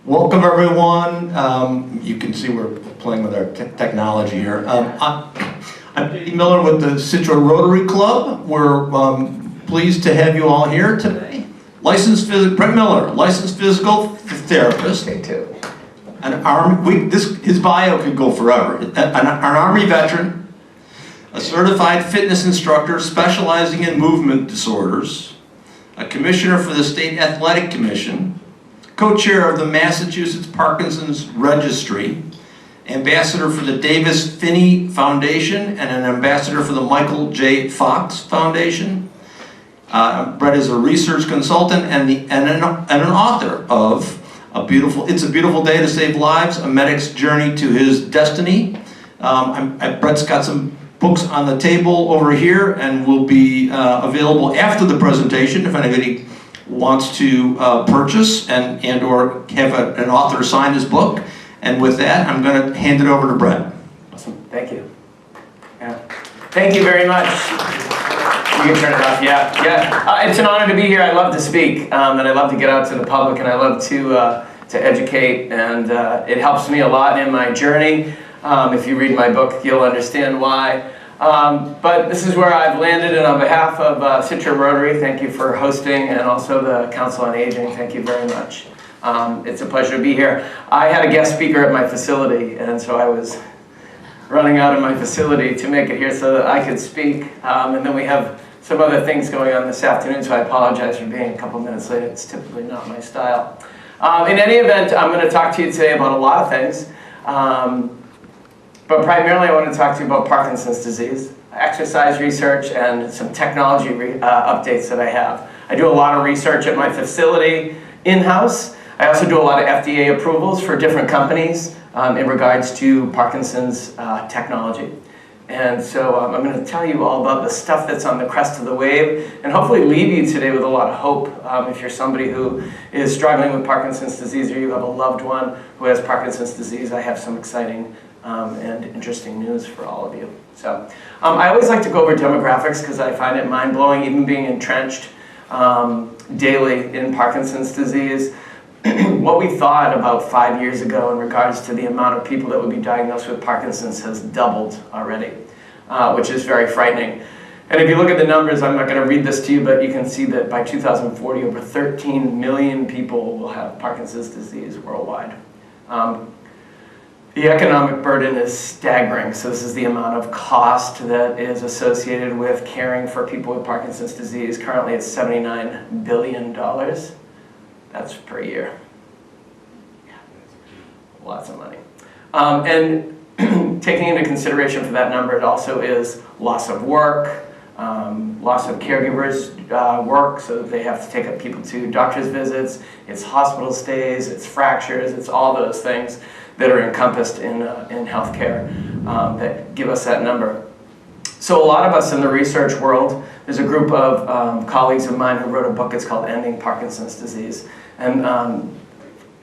Welcome everyone. You can see we're playing with our technology here. I'm J.D. Miller with the Scituate Rotary Club. We're pleased to have you all here today. Brett Miller, licensed physical therapist. Me too. His bio could go forever. An Army veteran, a certified fitness instructor specializing in movement disorders, a commissioner for the State Athletic Commission, co-chair of the Massachusetts Parkinsons Registry, ambassador for the Davis Finney Foundation, and an ambassador for the Michael J. Fox Foundation. Brett is a research consultant and an author of It's a Beautiful Day to Save Lives, A Medic's Journey to His Destiny. Brett's got some books on the table over here and will be available after the presentation if anybody wants to purchase and or have an author sign his book. And with that, I'm going to hand it over to Brett. Awesome, thank you. Yeah. Thank you very much. You can turn it off, yeah. It's an honor to be here. I love to speak, and I love to get out to the public, and I love to educate, and it helps me a lot in my journey. If you read my book, you'll understand why. But this is where I've landed, and on behalf of Scituate Rotary, thank you for hosting, and also the Council on Aging, thank you very much. It's a pleasure to be here. I had a guest speaker at my facility, and so I was running out of my facility to make it here so that I could speak. And then we have some other things going on this afternoon, so I apologize for being a couple minutes late. It's typically not my style. In any event, I'm going to talk to you today about a lot of things. But primarily I want to talk to you about Parkinson's disease, exercise research, and some technology updates that I have. I do a lot of research at my facility in-house. I also do a lot of FDA approvals for different companies in regards to Parkinson's technology. And so I'm going to tell you all about the stuff that's on the crest of the wave and hopefully leave you today with a lot of hope if you're somebody who is struggling with Parkinson's disease or you have a loved one who has Parkinson's disease. I have some exciting and interesting news for all of you. So I always like to go over demographics because I find it mind-blowing, even being entrenched daily in Parkinson's disease. What we thought about 5 years ago in regards to the amount of people that would be diagnosed with Parkinson's has doubled already, which is very frightening. And if you look at the numbers, I'm not going to read this to you, but you can see that by 2040, over 13 million people will have Parkinson's disease worldwide. The economic burden is staggering. So this is the amount of cost that is associated with caring for people with Parkinson's disease. Currently it's $79 billion. That's per year. Yeah, lots of money. And taking into consideration for that number, it also is loss of work, loss of caregivers' work, so that they have to take up people to doctor's visits, it's hospital stays, it's fractures, it's all those things that are encompassed in healthcare that give us that number. So a lot of us in the research world, there's a group of colleagues of mine who wrote a book, it's called Ending Parkinson's Disease. And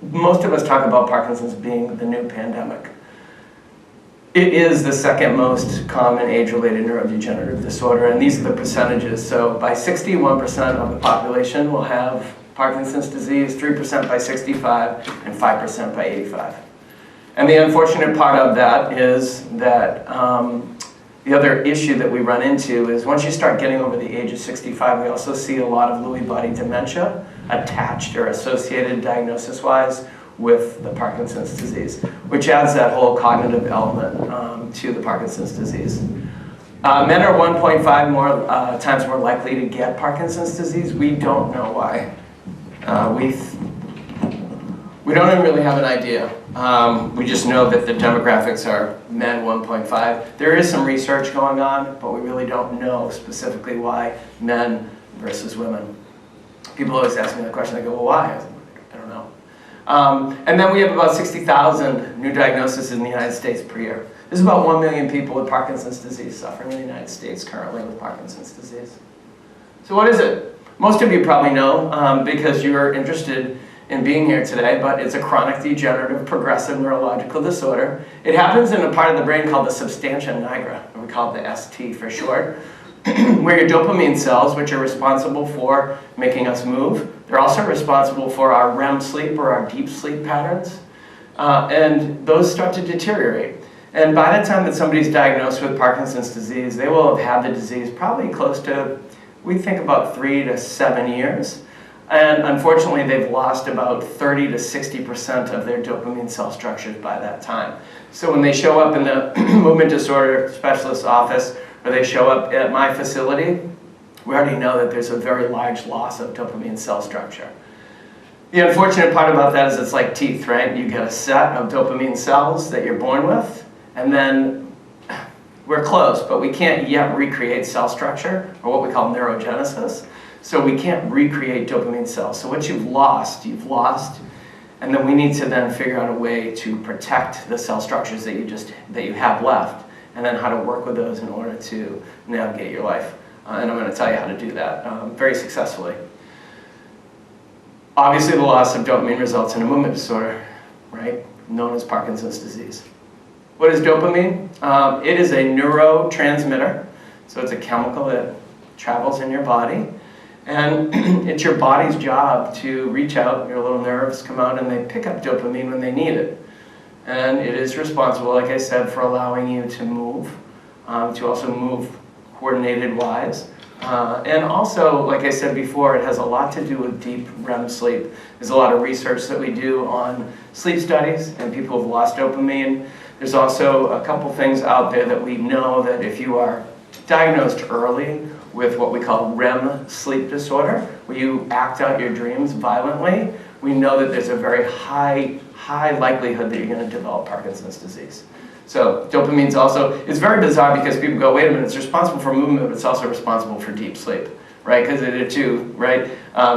most of us talk about Parkinson's being the new pandemic. It is the second most common age-related neurodegenerative disorder, and these are the percentages. So by 61% of the population will have Parkinson's disease, 3% by 65, and 5% by 85. And the unfortunate part of that is that the other issue that we run into is once you start getting over the age of 65, we also see a lot of Lewy body dementia attached or associated diagnosis-wise with the Parkinson's disease, which adds that whole cognitive element to the Parkinson's disease. Men are 1.5 times more likely to get Parkinson's disease. We don't know why. We don't even really have an idea. We just know that the demographics are men 1.5. There is some research going on, but we really don't know specifically why men versus women. People always ask me the question, they go, well, why? I don't know. And then we have about 60,000 new diagnoses in the United States per year. There's about 1 million people with Parkinson's disease suffering in the United States currently with Parkinson's disease. So what is it? Most of you probably know because you're interested in being here today, but it's a chronic degenerative progressive neurological disorder. It happens in a part of the brain called the substantia nigra, we call it the ST for short, where your dopamine cells, which are responsible for making us move, They're also responsible for our REM sleep or our deep sleep patterns. And those start to deteriorate. And by the time that somebody's diagnosed with Parkinson's disease, they will have had the disease probably close to, we think about 3 to 7 years. And unfortunately, they've lost about 30 to 60% of their dopamine cell structures by that time. So when they show up in the movement disorder specialist's office, or they show up at my facility, we already know that there's a very large loss of dopamine cell structure. The unfortunate part about that is it's like teeth, right? You get a set of dopamine cells that you're born with, and then we're close, but we can't yet recreate cell structure, or what we call neurogenesis. So we can't recreate dopamine cells. So what you've lost, and then we need to then figure out a way to protect the cell structures that you have left, and then how to work with those in order to navigate your life. And I'm going to tell you how to do that very successfully. Obviously, the loss of dopamine results in a movement disorder, right, known as Parkinson's disease. What is dopamine? It is a neurotransmitter, so it's a chemical that travels in your body, and it's your body's job to reach out. Your little nerves come out and they pick up dopamine when they need it. And it is responsible, like I said, for allowing you to move, to also move coordinated-wise. And also, like I said before, it has a lot to do with deep REM sleep. There's a lot of research that we do on sleep studies and people who've lost dopamine. There's also a couple things out there that we know that if you are diagnosed early with what we call REM sleep disorder, where you act out your dreams violently, we know that there's a very high likelihood that you're going to develop Parkinson's disease. So dopamine's also, it's very bizarre because people go, wait a minute, it's responsible for movement, but it's also responsible for deep sleep, right? Because they're two, right?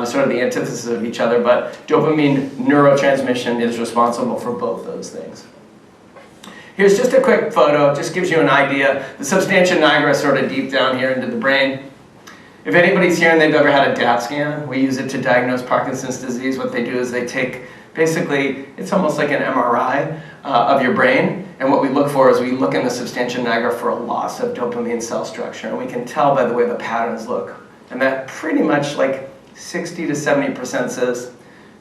Sort of the antithesis of each other, but dopamine neurotransmission is responsible for both those things. Here's just a quick photo, just gives you an idea. The substantia nigra is sort of deep down here into the brain. If anybody's here and they've ever had a DAT scan, we use it to diagnose Parkinson's disease. What they do is they take, basically, it's almost like an MRI of your brain. And what we look for is we look in the substantia nigra for a loss of dopamine cell structure. And we can tell by the way the patterns look. And that pretty much like 60 to 70% says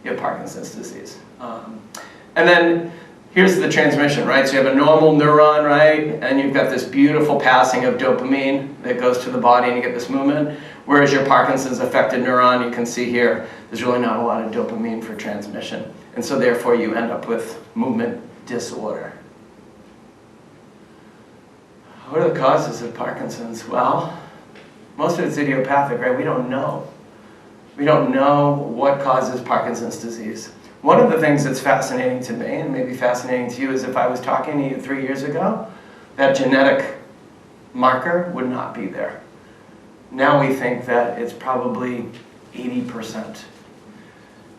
you have Parkinson's disease. And then here's the transmission, right? So you have a normal neuron, right? And you've got this beautiful passing of dopamine that goes to the body and you get this movement. Whereas your Parkinson's affected neuron, you can see here, there's really not a lot of dopamine for transmission. And so therefore you end up with movement disorder. What are the causes of Parkinson's? Well, most of it's idiopathic, right? We don't know. We don't know what causes Parkinson's disease. One of the things that's fascinating to me, and maybe fascinating to you, is if I was talking to you 3 years ago, that genetic marker would not be there. Now we think that it's probably 80%.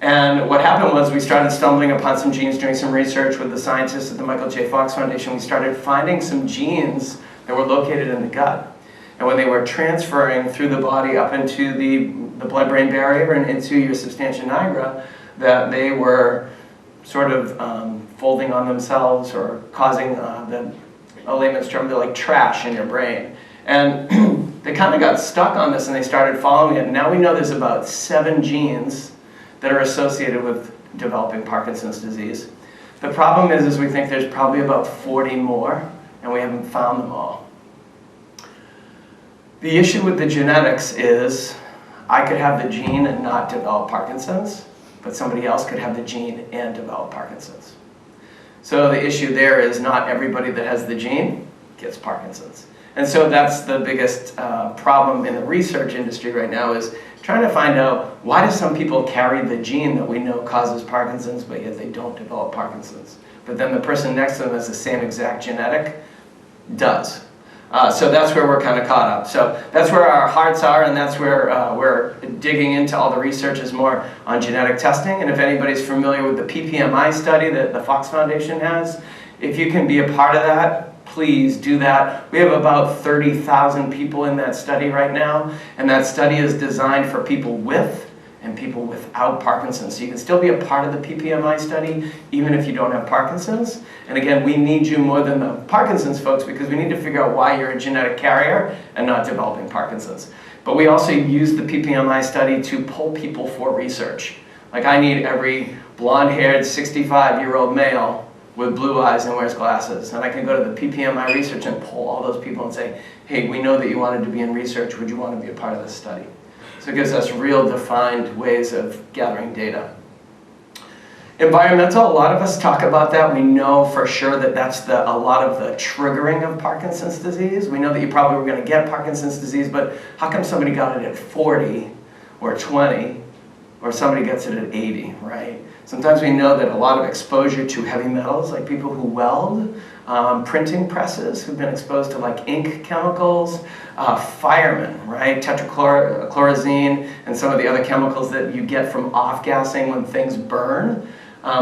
And what happened was we started stumbling upon some genes, doing some research with the scientists at the Michael J. Fox Foundation. We started finding some genes that were located in the gut. And when they were transferring through the body up into the blood-brain barrier and into your substantia nigra, that they were sort of folding on themselves or causing a layman's term, they're like trash in your brain. And they kind of got stuck on this and they started following it. And now we know there's about 7 genes that are associated with developing Parkinson's disease. The problem is we think there's probably about 40 more and we haven't found them all. The issue with the genetics is I could have the gene and not develop Parkinson's, but somebody else could have the gene and develop Parkinson's. So the issue there is not everybody that has the gene gets Parkinson's. And so that's the biggest problem in the research industry right now, is trying to find out why do some people carry the gene that we know causes Parkinson's, but yet they don't develop Parkinson's. But then the person next to them has the same exact genetic, does. So that's where we're kind of caught up. So that's where our hearts are, and that's where we're digging into all the research is more on genetic testing. And if anybody's familiar with the PPMI study that the Fox Foundation has, if you can be a part of that, please do that. We have about 30,000 people in that study right now, and that study is designed for people with and people without Parkinson's. So you can still be a part of the PPMI study, even if you don't have Parkinson's. And again, we need you more than the Parkinson's folks because we need to figure out why you're a genetic carrier and not developing Parkinson's. But we also use the PPMI study to pull people for research. Like I need every blonde-haired 65-year-old male with blue eyes and wears glasses. And I can go to the PPMI research and pull all those people and say, hey, we know that you wanted to be in research. Would you want to be a part of this study? So it gives us real defined ways of gathering data. Environmental, a lot of us talk about that. We know for sure that that's a lot of the triggering of Parkinson's disease. We know that you probably were going to get Parkinson's disease, but how come somebody got it at 40 or 20 or somebody gets it at 80, right? Sometimes we know that a lot of exposure to heavy metals, like people who weld, printing presses who've been exposed to like ink chemicals, firemen, right? Tetrachlorazine and some of the other chemicals that you get from off-gassing when things burn.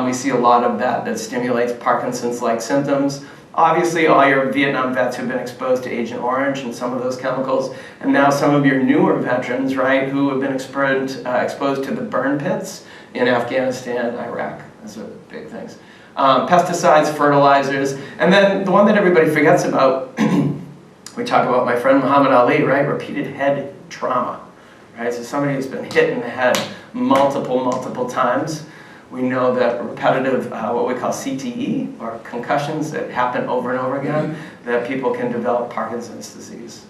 We see a lot of that stimulates Parkinson's-like symptoms. Obviously, all your Vietnam vets who've been exposed to Agent Orange and some of those chemicals, and now some of your newer veterans, right, who have been exposed to the burn pits in Afghanistan, Iraq. Those are big things. Pesticides, fertilizers, and then the one that everybody forgets about, we talk about my friend Muhammad Ali, right, repeated head trauma, right? So somebody who's been hit in the head multiple times. We know that repetitive, what we call CTE, or concussions that happen over and over again, that people can develop Parkinson's disease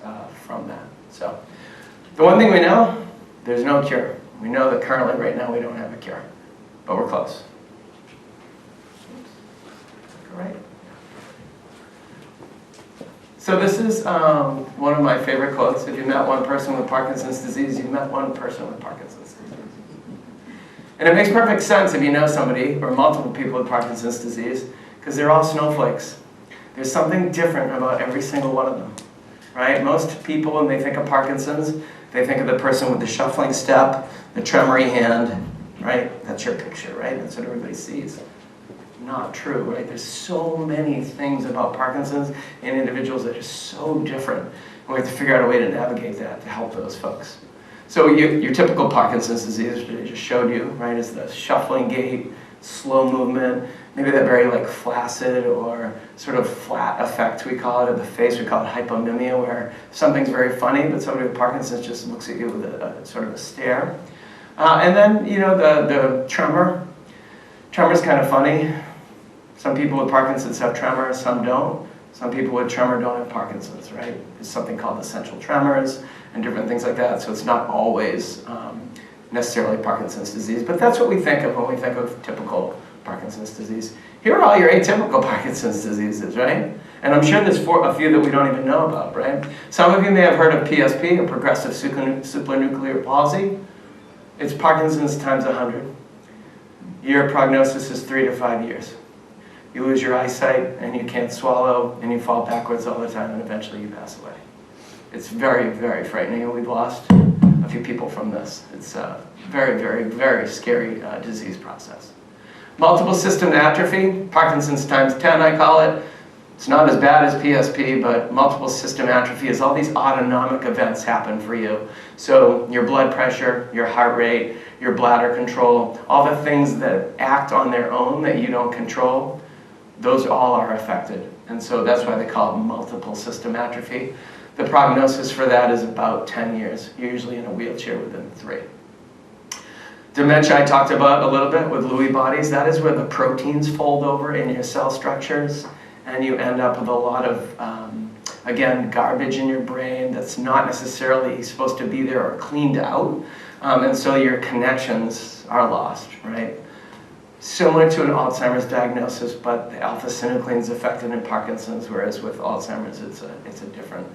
from that. So the one thing we know, there's no cure. We know that currently, right now, we don't have a cure, but we're close. All right. So this is one of my favorite quotes. If you met one person with Parkinson's disease, you met one person with Parkinson's disease. And it makes perfect sense if you know somebody or multiple people with Parkinson's disease, because they're all snowflakes. There's something different about every single one of them, right? Most people, when they think of Parkinson's, they think of the person with the shuffling step, the tremory hand, right? That's your picture, right? That's what everybody sees. Not true, right? There's so many things about Parkinson's and individuals that are so different. And we have to figure out a way to navigate that to help those folks. So your typical Parkinson's disease, which I just showed you, right, is the shuffling gait, slow movement, maybe that very like flaccid or sort of flat effect we call it of the face. We call it hypomimia, where something's very funny, but somebody with Parkinson's just looks at you with a sort of a stare. And then, you know, the tremor. Tremor's kind of funny. Some people with Parkinson's have tremor, some don't. Some people with tremor don't have Parkinson's, right? There's something called essential tremors and different things like that. So it's not always necessarily Parkinson's disease, but that's what we think of when we think of typical Parkinson's disease. Here are all your atypical Parkinson's diseases, right? And I'm sure there's a few that we don't even know about, right? Some of you may have heard of PSP, or progressive supranuclear palsy. It's Parkinson's times 100. Your prognosis is 3 to 5 years. You lose your eyesight, and you can't swallow, and you fall backwards all the time, and eventually you pass away. It's very, very frightening, and we've lost a few people from this. It's a very, very, very scary disease process. Multiple system atrophy, Parkinson's times 10, I call it. It's not as bad as PSP, but multiple system atrophy is all these autonomic events happen for you. So your blood pressure, your heart rate, your bladder control, all the things that act on their own that you don't control, those all are affected. And so that's why they call it multiple system atrophy. The prognosis for that is about 10 years, usually in a wheelchair within 3. Dementia I talked about a little bit with Lewy bodies. That is where the proteins fold over in your cell structures, and you end up with a lot of, again, garbage in your brain that's not necessarily supposed to be there or cleaned out. And so your connections are lost, right? Similar to an Alzheimer's diagnosis, but the alpha-synuclein is affected in Parkinson's, whereas with Alzheimer's it's a different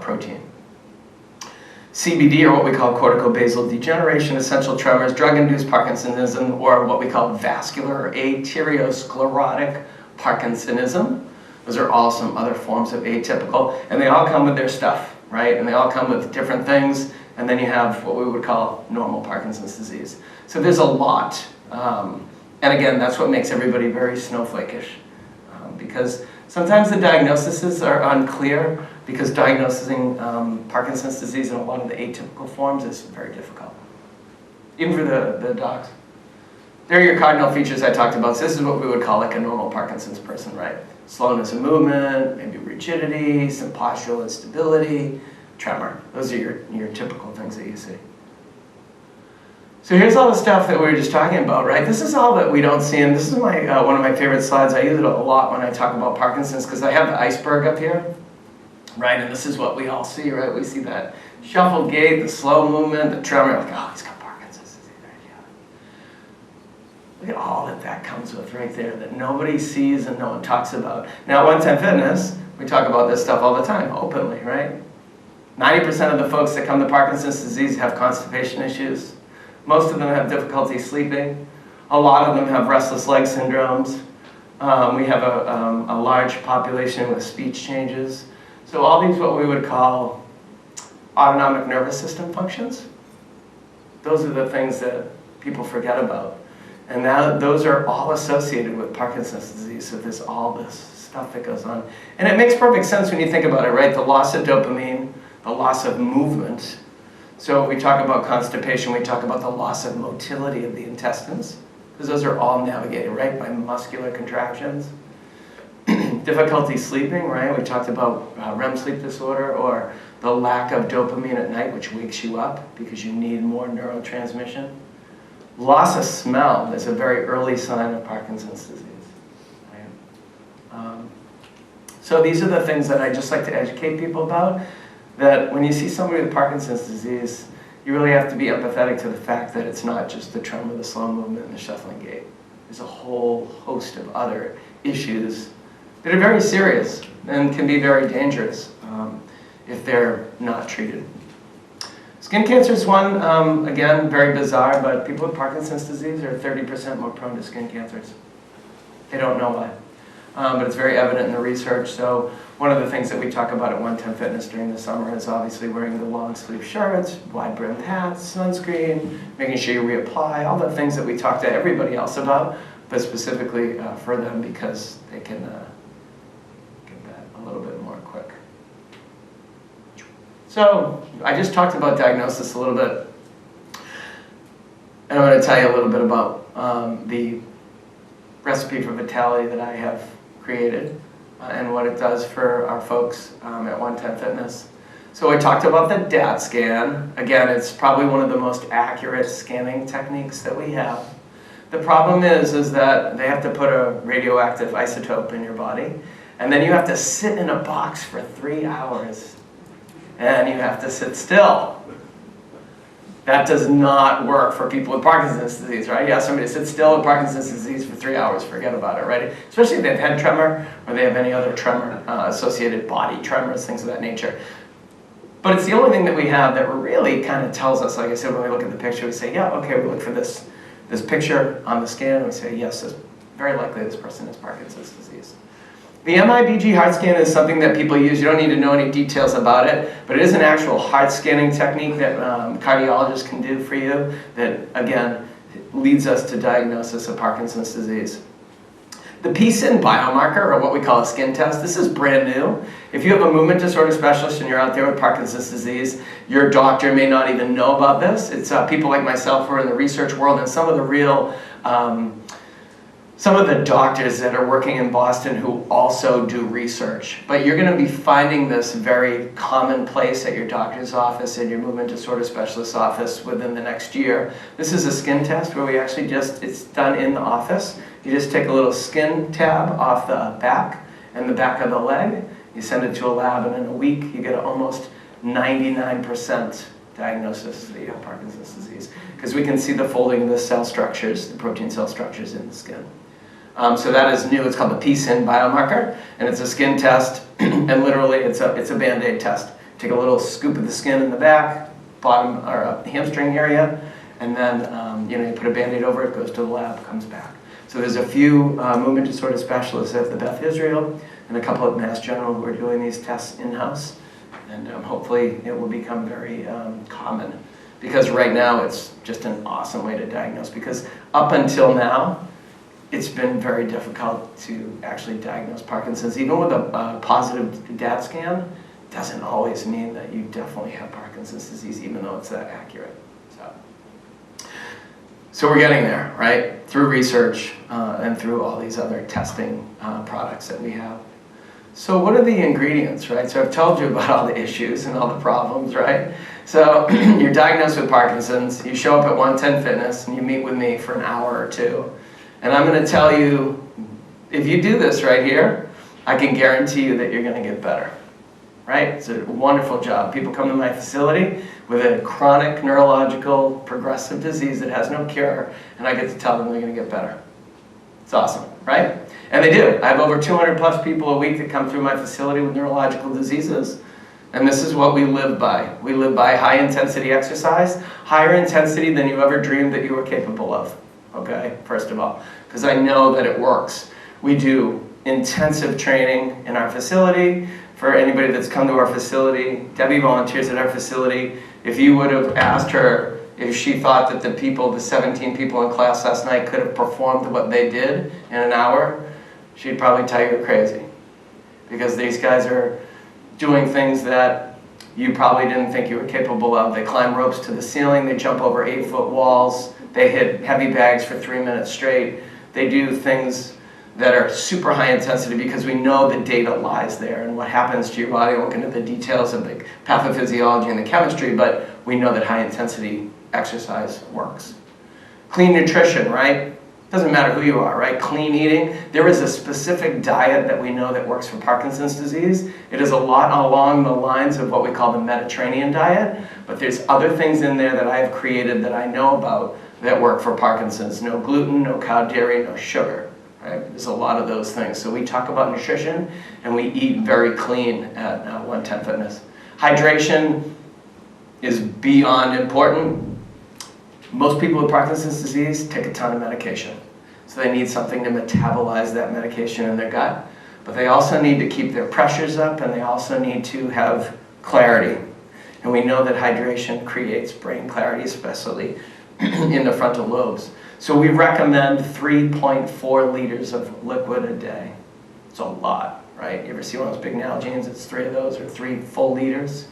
protein. CBD, or what we call corticobasal degeneration, essential tremors, drug-induced Parkinsonism, or what we call vascular or arteriosclerotic Parkinsonism. Those are all some other forms of atypical, and they all come with their stuff, right? And they all come with different things, and then you have what we would call normal Parkinson's disease. So there's a lot, and again, that's what makes everybody very snowflake-ish, because sometimes the diagnoses are unclear, because diagnosing Parkinson's disease in a lot of the atypical forms is very difficult, even for the docs. There are your cardinal features I talked about. So this is what we would call like a normal Parkinson's person, right? Slowness of movement, maybe rigidity, some postural instability, tremor. Those are your typical things that you see. So here's all the stuff that we were just talking about, right? This is all that we don't see, and this is my one of my favorite slides. I use it a lot when I talk about Parkinson's because I have the iceberg up here, right? And this is what we all see, right? We see that shuffled gait, the slow movement, the tremor. Like, oh, he's got Parkinson's disease, right? Yeah. Look at all that comes with right there that nobody sees and no one talks about. Now, at 110 Fitness, we talk about this stuff all the time, openly, right? 90% of the folks that come to Parkinson's disease have constipation issues. Most of them have difficulty sleeping. A lot of them have restless leg syndromes. We have a large population with speech changes. So all these what we would call autonomic nervous system functions, those are the things that people forget about. And now those are all associated with Parkinson's disease, so there's all this stuff that goes on. And it makes perfect sense when you think about it, right? The loss of dopamine, the loss of movement. So when we talk about constipation, we talk about the loss of motility of the intestines, because those are all navigated, right, by muscular contractions. Difficulty sleeping, right? We talked about REM sleep disorder, or the lack of dopamine at night, which wakes you up because you need more neurotransmission. Loss of smell is a very early sign of Parkinson's disease. Right? So these are the things that I just like to educate people about, that when you see somebody with Parkinson's disease, you really have to be empathetic to the fact that it's not just the tremor, the slow movement, and the shuffling gait. There's a whole host of other issues that are very serious and can be very dangerous if they're not treated. Skin cancer is one, again, very bizarre, but people with Parkinson's disease are 30% more prone to skin cancers. They don't know why, but it's very evident in the research. So one of the things that we talk about at 110 Fitness during the summer is obviously wearing the long sleeve shirts, wide brimmed hats, sunscreen, making sure you reapply, all the things that we talk to everybody else about, but specifically for them because they can get that a little bit more quick. So I just talked about diagnosis a little bit, and I'm going to tell you a little bit about the recipe for vitality that I have created and what it does for our folks at 110 Fitness. So I talked about the DAT scan. Again, it's probably one of the most accurate scanning techniques that we have. The problem is that they have to put a radioactive isotope in your body, and then you have to sit in a box for 3 hours. And you have to sit still. That does not work for people with Parkinson's disease, right? You ask somebody to sit still with Parkinson's disease for 3 hours, forget about it, right? Especially if they have head tremor or they have any other tremor, associated body tremors, things of that nature. But it's the only thing that we have that really kind of tells us, like I said, when we look at the picture, we say, yeah, okay, we look for this picture on the scan, and we say, yes, it's very likely this person has Parkinson's disease. The MIBG heart scan is something that people use. You don't need to know any details about it, but it is an actual heart scanning technique that cardiologists can do for you that, again, leads us to diagnosis of Parkinson's disease. The PSIN biomarker, or what we call a skin test, this is brand new. If you have a movement disorder specialist and you're out there with Parkinson's disease, your doctor may not even know about this. It's people like myself who are in the research world and some of the real some of the doctors that are working in Boston who also do research. But you're going to be finding this very commonplace at your doctor's office and your movement disorder specialist's office within the next year. This is a skin test where we actually it's done in the office. You just take a little skin tab off the back and the back of the leg. You send it to a lab, and in a week you get almost 99% diagnosis that you have Parkinson's disease, because we can see the folding of the cell structures, the protein cell structures in the skin. So that is new. It's called the PSIN biomarker, and it's a skin test, and literally it's a Band-Aid test. Take a little scoop of the skin in the back, bottom or hamstring area, and then you put a Band-Aid over it, goes to the lab, comes back. So there's a few movement disorder specialists at the Beth Israel and a couple at Mass General who are doing these tests in-house, and hopefully it will become very common, because right now it's just an awesome way to diagnose, because up until now it's been very difficult to actually diagnose Parkinson's. Even with a positive DAT scan, doesn't always mean that you definitely have Parkinson's disease, even though it's that accurate. So we're getting there, right? Through research and through all these other testing products that we have. So what are the ingredients, right? So I've told you about all the issues and all the problems, right? So you're diagnosed with Parkinson's, you show up at 110 Fitness, and you meet with me for an hour or two. And I'm going to tell you, if you do this right here, I can guarantee you that you're going to get better, right? It's a wonderful job. People come to my facility with a chronic neurological progressive disease that has no cure, and I get to tell them they're going to get better. It's awesome, right? And they do. I have over 200 plus people a week that come through my facility with neurological diseases. And this is what we live by. We live by high intensity exercise, higher intensity than you ever dreamed that you were capable of, okay, first of all, because I know that it works. We do intensive training in our facility. For anybody that's come to our facility, Debbie volunteers at our facility. If you would have asked her if she thought that the 17 people in class last night could have performed what they did in an hour, she'd probably tell you you're crazy. Because these guys are doing things that you probably didn't think you were capable of. They climb ropes to the ceiling, they jump over 8-foot walls, they hit heavy bags for 3 minutes straight. They do things that are super high intensity because we know the data lies there and what happens to your body. I won't get into the details of the pathophysiology and the chemistry, but we know that high intensity exercise works. Clean nutrition, right? Doesn't matter who you are, right? Clean eating. There is a specific diet that we know that works for Parkinson's disease. It is a lot along the lines of what we call the Mediterranean diet, but there's other things in there that I have created that I know about that work for Parkinson's. No gluten, no cow dairy, no sugar. Right? There's a lot of those things. So we talk about nutrition and we eat very clean at 110 Fitness. Hydration is beyond important. Most people with Parkinson's disease take a ton of medication. So they need something to metabolize that medication in their gut. But they also need to keep their pressures up and they also need to have clarity. And we know that hydration creates brain clarity, especially in the frontal lobes. So we recommend 3.4 liters of liquid a day. It's a lot, right? You ever see one of those big Nalgene's? It's 3 of those, or 3 full liters.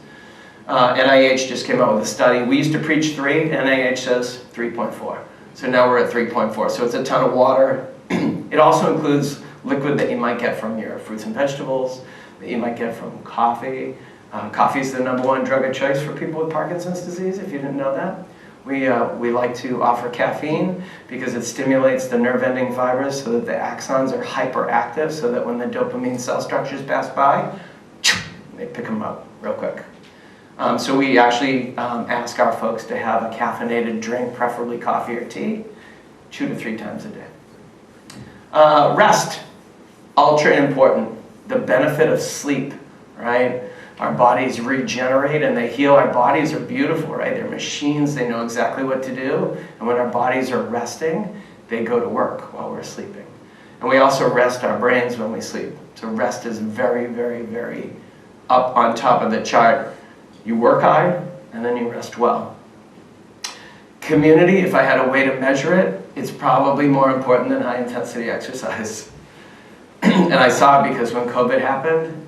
NIH just came out with a study. We used to preach 3, NIH says 3.4. So now we're at 3.4. So it's a ton of water. It also includes liquid that you might get from your fruits and vegetables, that you might get from coffee. Coffee is the #1 drug of choice for people with Parkinson's disease, if you didn't know that. We like to offer caffeine because it stimulates the nerve-ending fibers so that the axons are hyperactive so that when the dopamine cell structures pass by, they pick them up real quick. So we actually ask our folks to have a caffeinated drink, preferably coffee or tea, 2 to 3 times a day. Rest, ultra important. The benefit of sleep, right? Our bodies regenerate and they heal. Our bodies are beautiful, right? They're machines, they know exactly what to do. And when our bodies are resting, they go to work while we're sleeping. And we also rest our brains when we sleep. So rest is very, very, very up on top of the chart. You work hard and then you rest well. Community, if I had a way to measure it, it's probably more important than high intensity exercise. And I saw it because when COVID happened,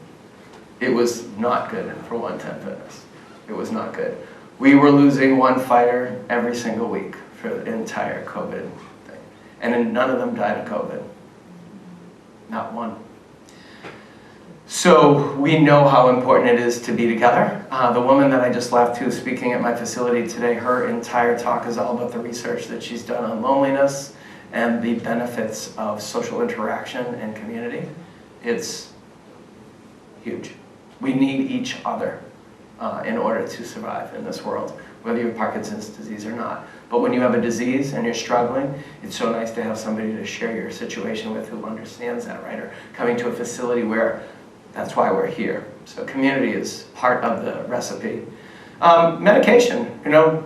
it was not good for 110 Fitness. It was not good. We were losing 1 fighter every single week for the entire COVID thing. And then none of them died of COVID. Not one. So we know how important it is to be together. The woman that I just left who's speaking at my facility today, her entire talk is all about the research that she's done on loneliness and the benefits of social interaction and community. It's huge. We need each other in order to survive in this world, whether you have Parkinson's disease or not. But when you have a disease and you're struggling, it's so nice to have somebody to share your situation with who understands that, right? Or coming to a facility where that's why we're here. So community is part of the recipe. Medication, you know,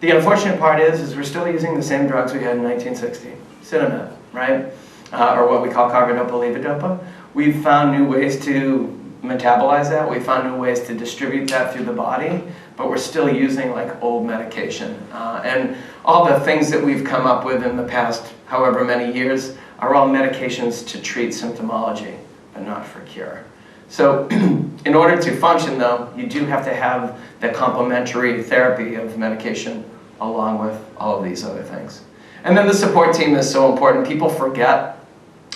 the unfortunate part is we're still using the same drugs we had in 1960, Cinnamon, right? Or what we call carbidopa levodopa. We've found new ways to metabolize that. We found new ways to distribute that through the body, but we're still using like old medication. And all the things that we've come up with in the past however many years are all medications to treat symptomology, but not for cure. So in order to function though, you do have to have the complementary therapy of medication along with all of these other things. And then the support team is so important. People forget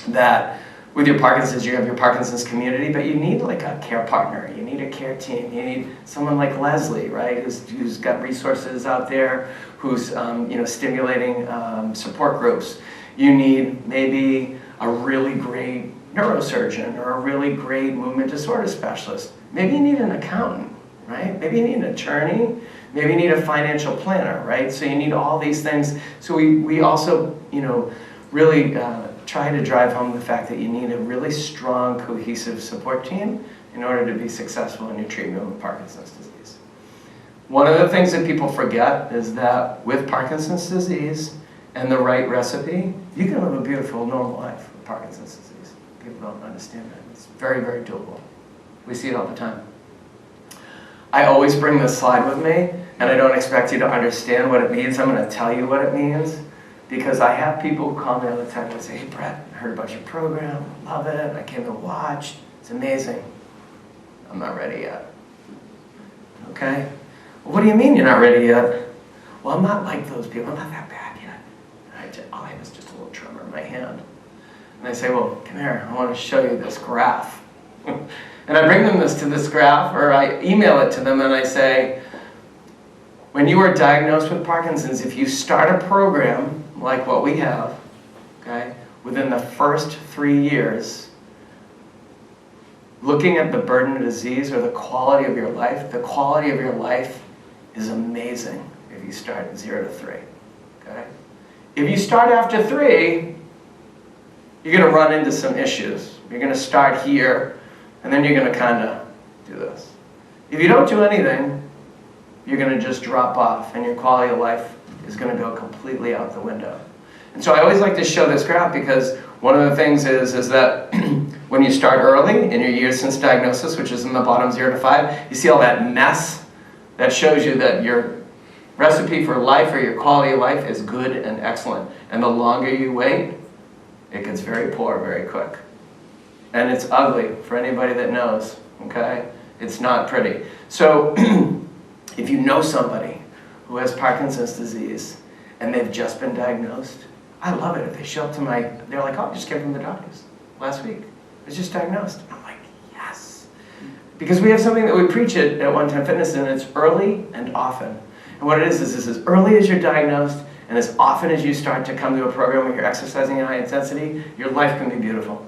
that with your Parkinson's, you have your Parkinson's community, but you need like a care partner, you need a care team, you need someone like Leslie, right, who's got resources out there, who's stimulating support groups. You need maybe a really great neurosurgeon or a really great movement disorder specialist. Maybe you need an accountant, right? Maybe you need an attorney. Maybe you need a financial planner, right? So you need all these things. So we also, really try to drive home the fact that you need a really strong, cohesive support team in order to be successful in your treatment with Parkinson's disease. One of the things that people forget is that with Parkinson's disease and the right recipe, you can live a beautiful, normal life with Parkinson's disease. People don't understand that. It's very, very doable. We see it all the time. I always bring this slide with me, and I don't expect you to understand what it means. I'm going to tell you what it means, because I have people who call me all the time and say, hey, Brett, I heard about your program. I love it. I came and watched. It's amazing. I'm not ready yet. Okay? Well, what do you mean you're not ready yet? Well, I'm not like those people. I'm not that bad yet. All I have is just a little tremor in my hand. And I say, well, come here. I want to show you this graph. And I bring them this graph, or I email it to them, and I say, when you are diagnosed with Parkinson's, if you start a program like what we have, okay, within the first 3 years, looking at the burden of disease or the quality of your life is amazing if you start at 0 to 3. Okay? If you start after 3, you're going to run into some issues. You're going to start here, and then you're going to kind of do this. If you don't do anything, you're going to just drop off, and your quality of life is going to go completely out the window. And so I always like to show this graph, because one of the things is that when you start early in your years since diagnosis, which is in the bottom 0 to 5, you see all that mess that shows you that your recipe for life or your quality of life is good and excellent. And the longer you wait, it gets very poor very quick. And it's ugly for anybody that knows, okay? It's not pretty. So if you know somebody who has Parkinson's disease and they've just been diagnosed, I love it if they show up to they're like, oh, I just came from the doctors last week. I was just diagnosed. And I'm like, yes. Because we have something that we preach at One Time Fitness, and it's early and often. And what it is as early as you're diagnosed and as often as you start to come to a program where you're exercising at high intensity, your life can be beautiful.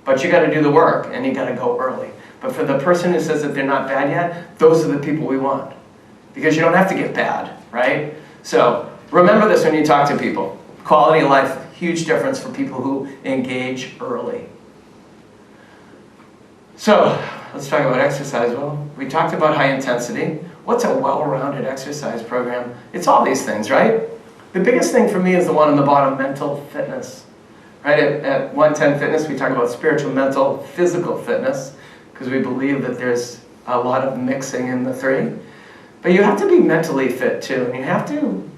But you got to do the work, and you got to go early. But for the person who says that they're not bad yet, those are the people we want. Because you don't have to get bad, right? So remember this when you talk to people. Quality of life, huge difference for people who engage early. So let's talk about exercise. Well, we talked about high intensity. What's a well-rounded exercise program? It's all these things, right? The biggest thing for me is the one on the bottom, mental fitness. Right? At 110 Fitness, we talk about spiritual, mental, physical fitness, because we believe that there's a lot of mixing in the three. But you have to be mentally fit too, and you have to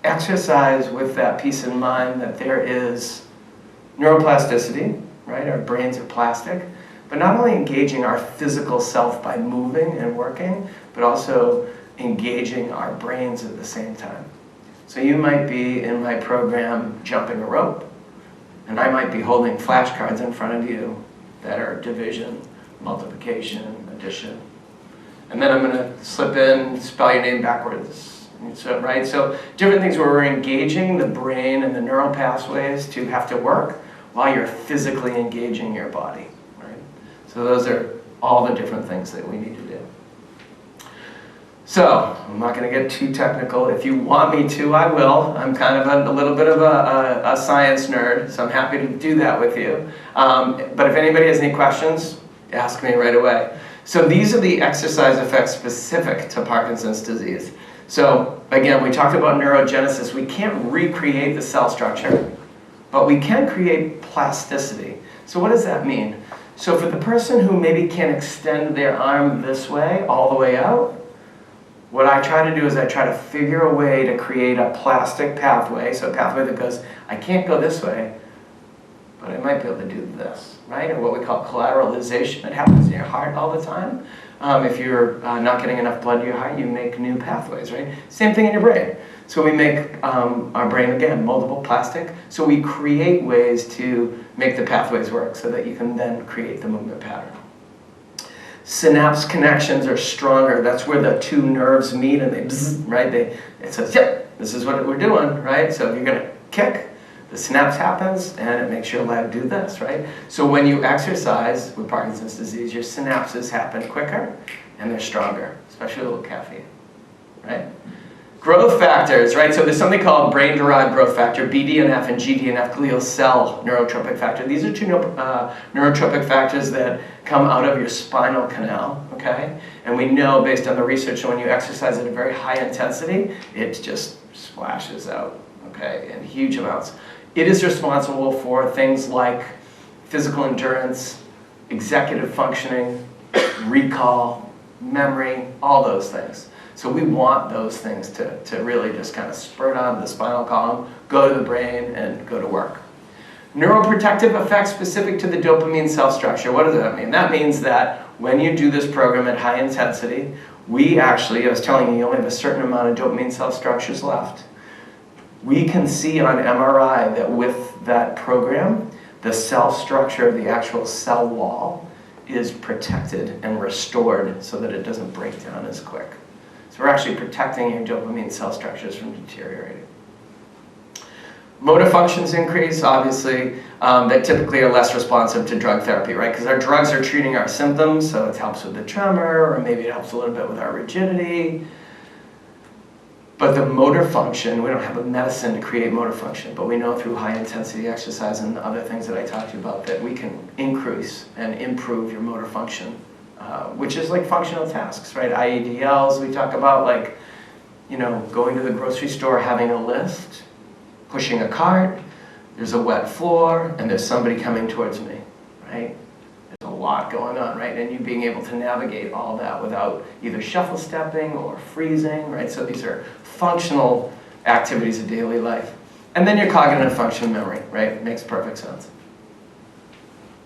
exercise with that peace in mind that there is neuroplasticity, right? Our brains are plastic, but not only engaging our physical self by moving and working, but also engaging our brains at the same time. So you might be in my program jumping a rope, and I might be holding flashcards in front of you that are division, multiplication, addition. And then I'm going to slip in, spell your name backwards. So, right? So different things where we're engaging the brain and the neural pathways to have to work while you're physically engaging your body. Right? So those are all the different things that we need to do. So, I'm not going to get too technical. If you want me to, I will. I'm kind of a little bit of a science nerd, so I'm happy to do that with you. But if anybody has any questions, ask me right away. So these are the exercise effects specific to Parkinson's disease. So again, we talked about neurogenesis. We can't recreate the cell structure, but we can create plasticity. So what does that mean? So for the person who maybe can't extend their arm this way, all the way out, what I try to do is I try to figure a way to create a plastic pathway, so a pathway that goes, I can't go this way, but I might be able to do this, right? Or what we call collateralization. It happens in your heart all the time. If you're not getting enough blood to your heart, you make new pathways, right? Same thing in your brain. So we make our brain, again, moldable plastic. So we create ways to make the pathways work so that you can then create the movement pattern. Synapse connections are stronger. That's where the two nerves meet and they bzz, right? It says, yep, this is what we're doing, right? So if you're going to kick, the synapse happens and it makes your leg do this, right? So when you exercise with Parkinson's disease, your synapses happen quicker and they're stronger, especially a little caffeine, right? Growth factors, right? So there's something called brain-derived growth factor, BDNF and GDNF, glial cell neurotropic factor. These are two neurotropic factors that come out of your spinal canal, okay? And we know based on the research that when you exercise at a very high intensity, it just splashes out, okay, in huge amounts. It is responsible for things like physical endurance, executive functioning, recall, memory, all those things. So we want those things to really just kind of spurt onto the spinal column, go to the brain, and go to work. Neuroprotective effects specific to the dopamine cell structure. What does that mean? That means that when you do this program at high intensity, we actually, I was telling you, you only have a certain amount of dopamine cell structures left. We can see on MRI that with that program, the cell structure of the actual cell wall is protected and restored so that it doesn't break down as quick. So we're actually protecting your dopamine cell structures from deteriorating. Motor functions increase, obviously, that typically are less responsive to drug therapy, right? Because our drugs are treating our symptoms, so it helps with the tremor, or maybe it helps a little bit with our rigidity. But the motor function, we don't have a medicine to create motor function, but we know through high intensity exercise and other things that I talked to you about that we can increase and improve your motor function. Which is like functional tasks, right? IEDLs, we talk about like, you know, going to the grocery store, having a list, pushing a cart, there's a wet floor, and there's somebody coming towards me, right? There's a lot going on, right? And you being able to navigate all that without either shuffle stepping or freezing, right? So these are functional activities of daily life. And then your cognitive function memory, right? Makes perfect sense.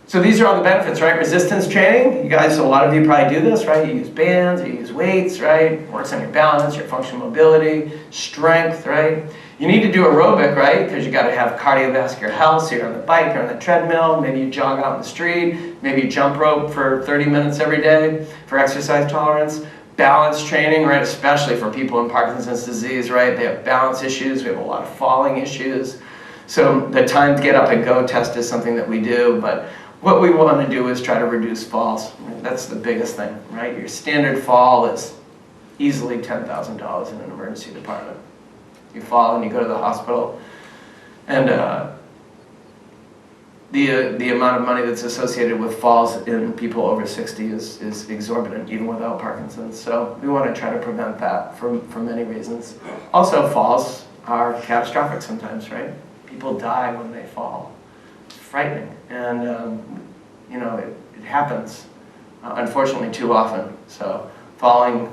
So these are all the benefits, right? Resistance training, you guys, a lot of you probably do this, right? You use bands, you use weights, right? Works on your balance, your functional mobility, strength, right? You need to do aerobic, right? Because you got to have cardiovascular health, so you're on the bike or on the treadmill, maybe you jog out in the street, maybe you jump rope for 30 minutes every day for exercise tolerance. Balance training, right? Especially for people in Parkinson's disease, right? They have balance issues, we have a lot of falling issues. So the time to get up and go test is something that we do, but what we want to do is try to reduce falls. That's the biggest thing, right? Your standard fall is easily $10,000 in an emergency department. You fall and you go to the hospital, and the amount of money that's associated with falls in people over 60 is exorbitant, even without Parkinson's. So we want to try to prevent that for many reasons. Also, falls are catastrophic sometimes, right? People die when they fall. Frightening, and you know, it happens unfortunately too often. So falling,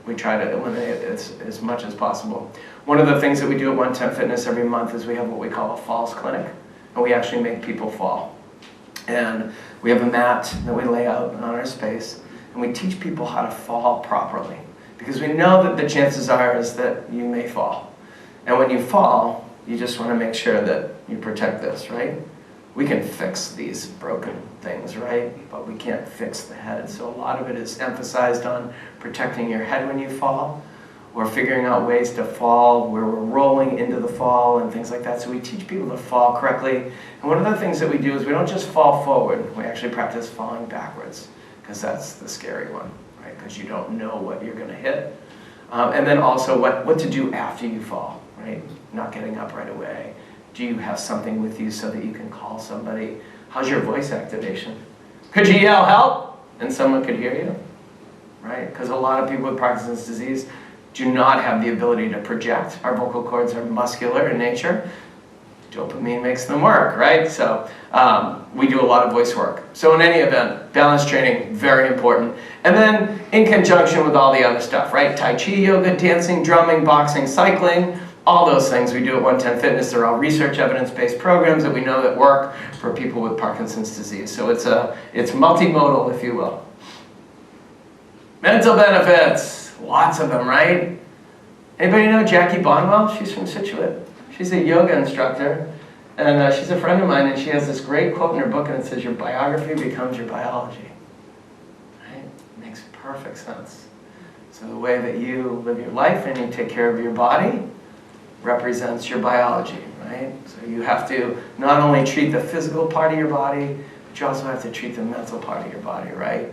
we try to eliminate it as much as possible. One of the things that we do at 110 Fitness every month is we have what we call a falls clinic, and we actually make people fall. And we have a mat that we lay out on our space, and we teach people how to fall properly, because we know that the chances are is that you may fall. And when you fall, you just want to make sure that you protect this, right? We can fix these broken things, right? But we can't fix the head. So a lot of it is emphasized on protecting your head when you fall, or figuring out ways to fall where we're rolling into the fall and things like that. So we teach people to fall correctly. And one of the things that we do is we don't just fall forward. We actually practice falling backwards, because that's the scary one, right? Because you don't know what you're going to hit. And then also what to do after you fall, right? Not getting up right away. Do you have something with you so that you can call somebody? How's your voice activation? Could you yell help and someone could hear you? Right? Because a lot of people with Parkinson's disease do not have the ability to project. Our vocal cords are muscular in nature. Dopamine makes them work, right? So we do a lot of voice work. So in any event, balance training, very important. And then in conjunction with all the other stuff, right? Tai Chi, yoga, dancing, drumming, boxing, cycling, all those things we do at 110 Fitness. They're all research evidence-based programs that we know that work for people with Parkinson's disease. So it's multimodal, if you will. Mental benefits, lots of them, right? Anybody know Jackie Bonwell? She's from Scituate. She's a yoga instructor, and she's a friend of mine, and she has this great quote in her book, and it says, your biography becomes your biology. Right? Makes perfect sense. So the way that you live your life and you take care of your body represents your biology, right? So you have to not only treat the physical part of your body, but you also have to treat the mental part of your body, right?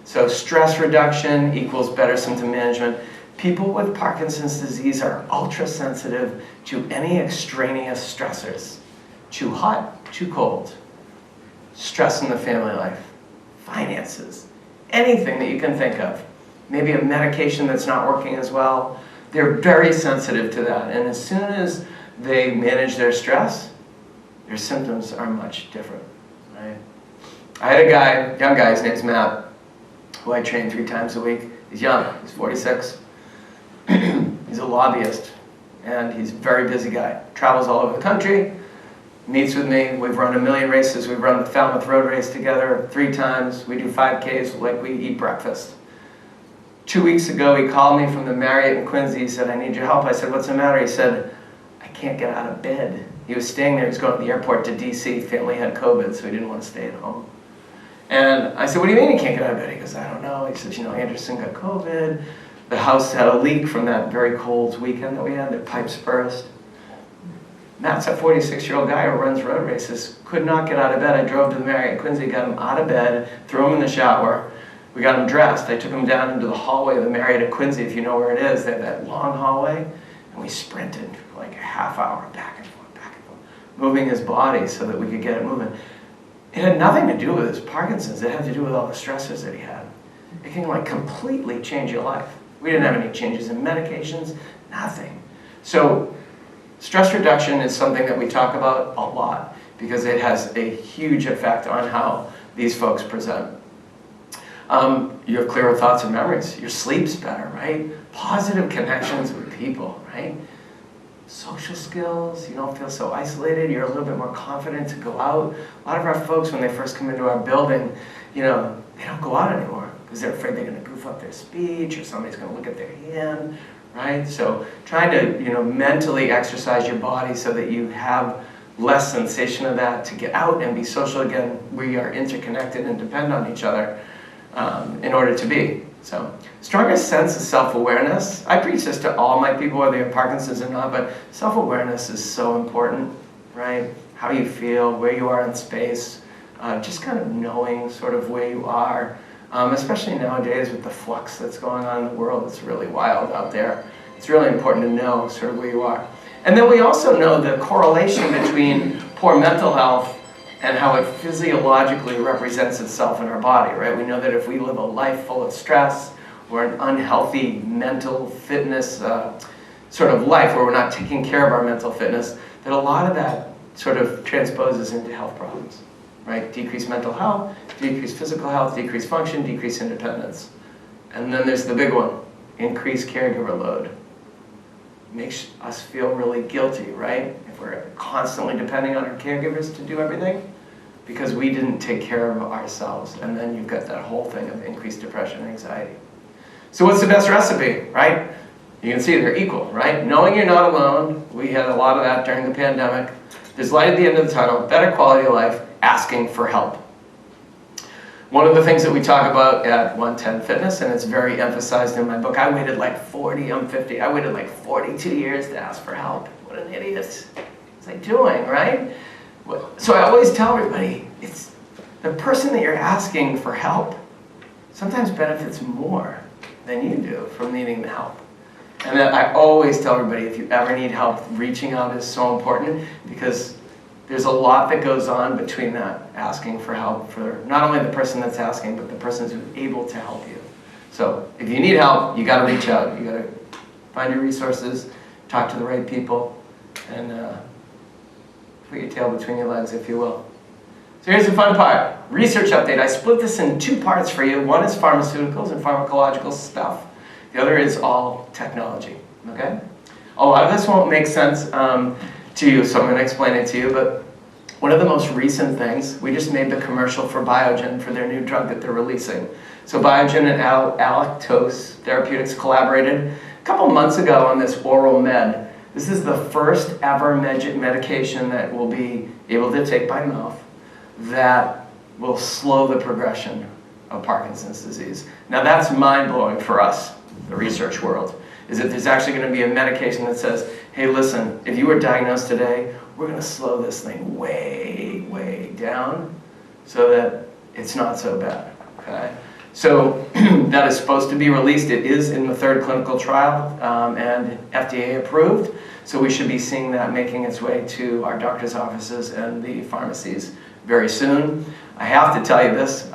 So stress reduction equals better symptom management. People with Parkinson's disease are ultra sensitive to any extraneous stressors. Too hot, too cold, stress in the family life, finances, anything that you can think of. Maybe a medication that's not working as well. They're very sensitive to that, and as soon as they manage their stress, their symptoms are much different, right? I had a guy, young guy, his name's Matt, who I train 3 times a week. He's young, he's 46. He's a lobbyist, and he's a very busy guy. Travels all over the country, meets with me. We've run 1 million races. We've run the Falmouth Road Race together 3 times. We do 5Ks like we eat breakfast. 2 weeks ago, he called me from the Marriott in Quincy. He said, I need your help. I said, what's the matter? He said, I can't get out of bed. He was staying there. He was going to the airport to DC. Family had COVID, so he didn't want to stay at home. And I said, what do you mean he can't get out of bed? He goes, I don't know. He says, you know, Anderson got COVID. The house had a leak from that very cold weekend that we had. The pipes burst. Matt's a 46-year-old guy who runs road races. Could not get out of bed. I drove to the Marriott in Quincy, got him out of bed, threw him in the shower. We got him dressed. I took him down into the hallway of the Marriott at Quincy, if you know where it is. They have that long hallway. And we sprinted for like a half hour, back and forth, moving his body so that we could get it moving. It had nothing to do with his Parkinson's. It had to do with all the stressors that he had. It can like completely change your life. We didn't have any changes in medications, nothing. So stress reduction is something that we talk about a lot because it has a huge effect on how these folks present. You have clearer thoughts and memories. Your sleep's better, right? Positive connections with people, right? Social skills, you don't feel so isolated. You're a little bit more confident to go out. A lot of our folks, when they first come into our building, you know, they don't go out anymore because they're afraid they're going to goof up their speech or somebody's going to look at their hand, right? So trying to, you know, mentally exercise your body so that you have less sensation of that to get out and be social again. We are interconnected and depend on each other in order to be. So, strongest sense of self-awareness. I preach this to all my people, whether you have Parkinson's or not, but self-awareness is so important, right? How you feel, where you are in space, just kind of knowing sort of where you are, especially nowadays with the flux that's going on in the world. It's really wild out there. It's really important to know sort of where you are. And then we also know the correlation between poor mental health and how it physiologically represents itself in our body, right? We know that if we live a life full of stress or an unhealthy mental fitness sort of life where we're not taking care of our mental fitness, that a lot of that sort of transposes into health problems, right? Decreased mental health, decreased physical health, decreased function, decreased independence. And then there's the big one, increased caregiver load. Makes us feel really guilty, right? If we're constantly depending on our caregivers to do everything because we didn't take care of ourselves. And then you've got that whole thing of increased depression and anxiety. So what's the best recipe, right? You can see they're equal, right? Knowing you're not alone. We had a lot of that during the pandemic. There's light at the end of the tunnel, better quality of life, asking for help. One of the things that we talk about at 110 Fitness, and it's very emphasized in my book, I waited like 40, I'm 50, I waited like 42 years to ask for help. What an idiot. What's I doing, right? So I always tell everybody, it's the person that you're asking for help sometimes benefits more than you do from needing the help. And then I always tell everybody, if you ever need help, reaching out is so important because there's a lot that goes on between that asking for help for not only the person that's asking, but the person who's able to help you. So if you need help, you got to reach out. You got to find your resources, talk to the right people, and put your tail between your legs, if you will. So here's the fun part. Research update. I split this in 2 parts for you. One is pharmaceuticals and pharmacological stuff. The other is all technology. Okay? A lot of this won't make sense to you, so I'm going to explain it to you, but one of the most recent things, we just made the commercial for Biogen for their new drug that they're releasing. So Biogen and Allisons Therapeutics collaborated, A couple months ago on this oral med, this is the first ever medication that will be able to take by mouth that will slow the progression of Parkinson's disease. Now that's mind-blowing for us, the research world, is that there's actually going to be a medication that says, hey, listen, if you were diagnosed today, we're going to slow this thing way, way down so that it's not so bad, okay? So that is supposed to be released. It is in the 3rd clinical trial and FDA approved. So we should be seeing that making its way to our doctor's offices and the pharmacies very soon. I have to tell you this,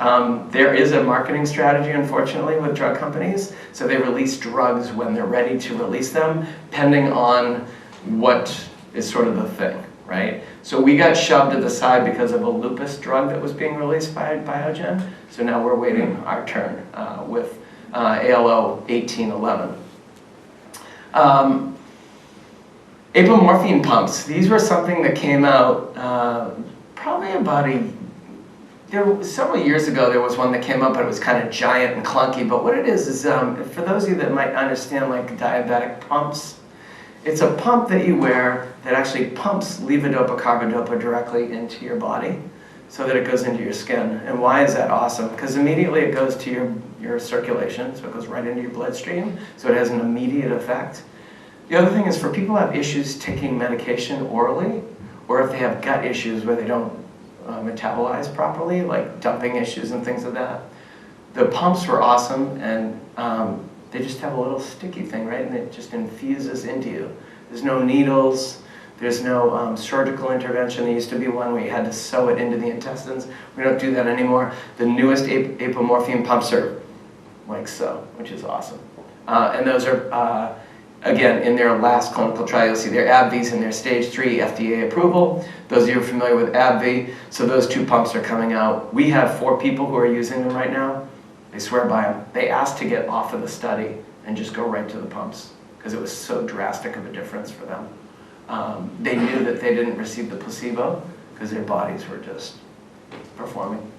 there is a marketing strategy, unfortunately, with drug companies. So they release drugs when they're ready to release them, depending on what is sort of the thing, right? So we got shoved to the side because of a lupus drug that was being released by Biogen. So now we're waiting our turn with ALO 1811. Apomorphine pumps. These were something that came out probably about several years ago. There was one that came up, but it was kind of giant and clunky. But what it is for those of you that might understand like diabetic pumps, it's a pump that you wear that actually pumps levodopa carbidopa directly into your body so that it goes into your skin. And why is that awesome? Because immediately it goes to your circulation, so it goes right into your bloodstream, so it has an immediate effect. The other thing is for people who have issues taking medication orally, or if they have gut issues where they don't metabolize properly, like dumping issues and things like that, the pumps were awesome, and they just have a little sticky thing, right? And it just infuses into you. There's no needles, there's no surgical intervention. There used to be one where you had to sew it into the intestines. We don't do that anymore. The newest apomorphine pumps are like so, which is awesome. And those are, again, in their last clinical trial, you'll see their AbbVie's in their stage 3 FDA approval. Those of you who are familiar with AbbVie, so those 2 pumps are coming out. We have 4 people who are using them right now. They swear by them. They asked to get off of the study and just go right to the pumps because it was so drastic of a difference for them. They knew that they didn't receive the placebo because their bodies were just performing.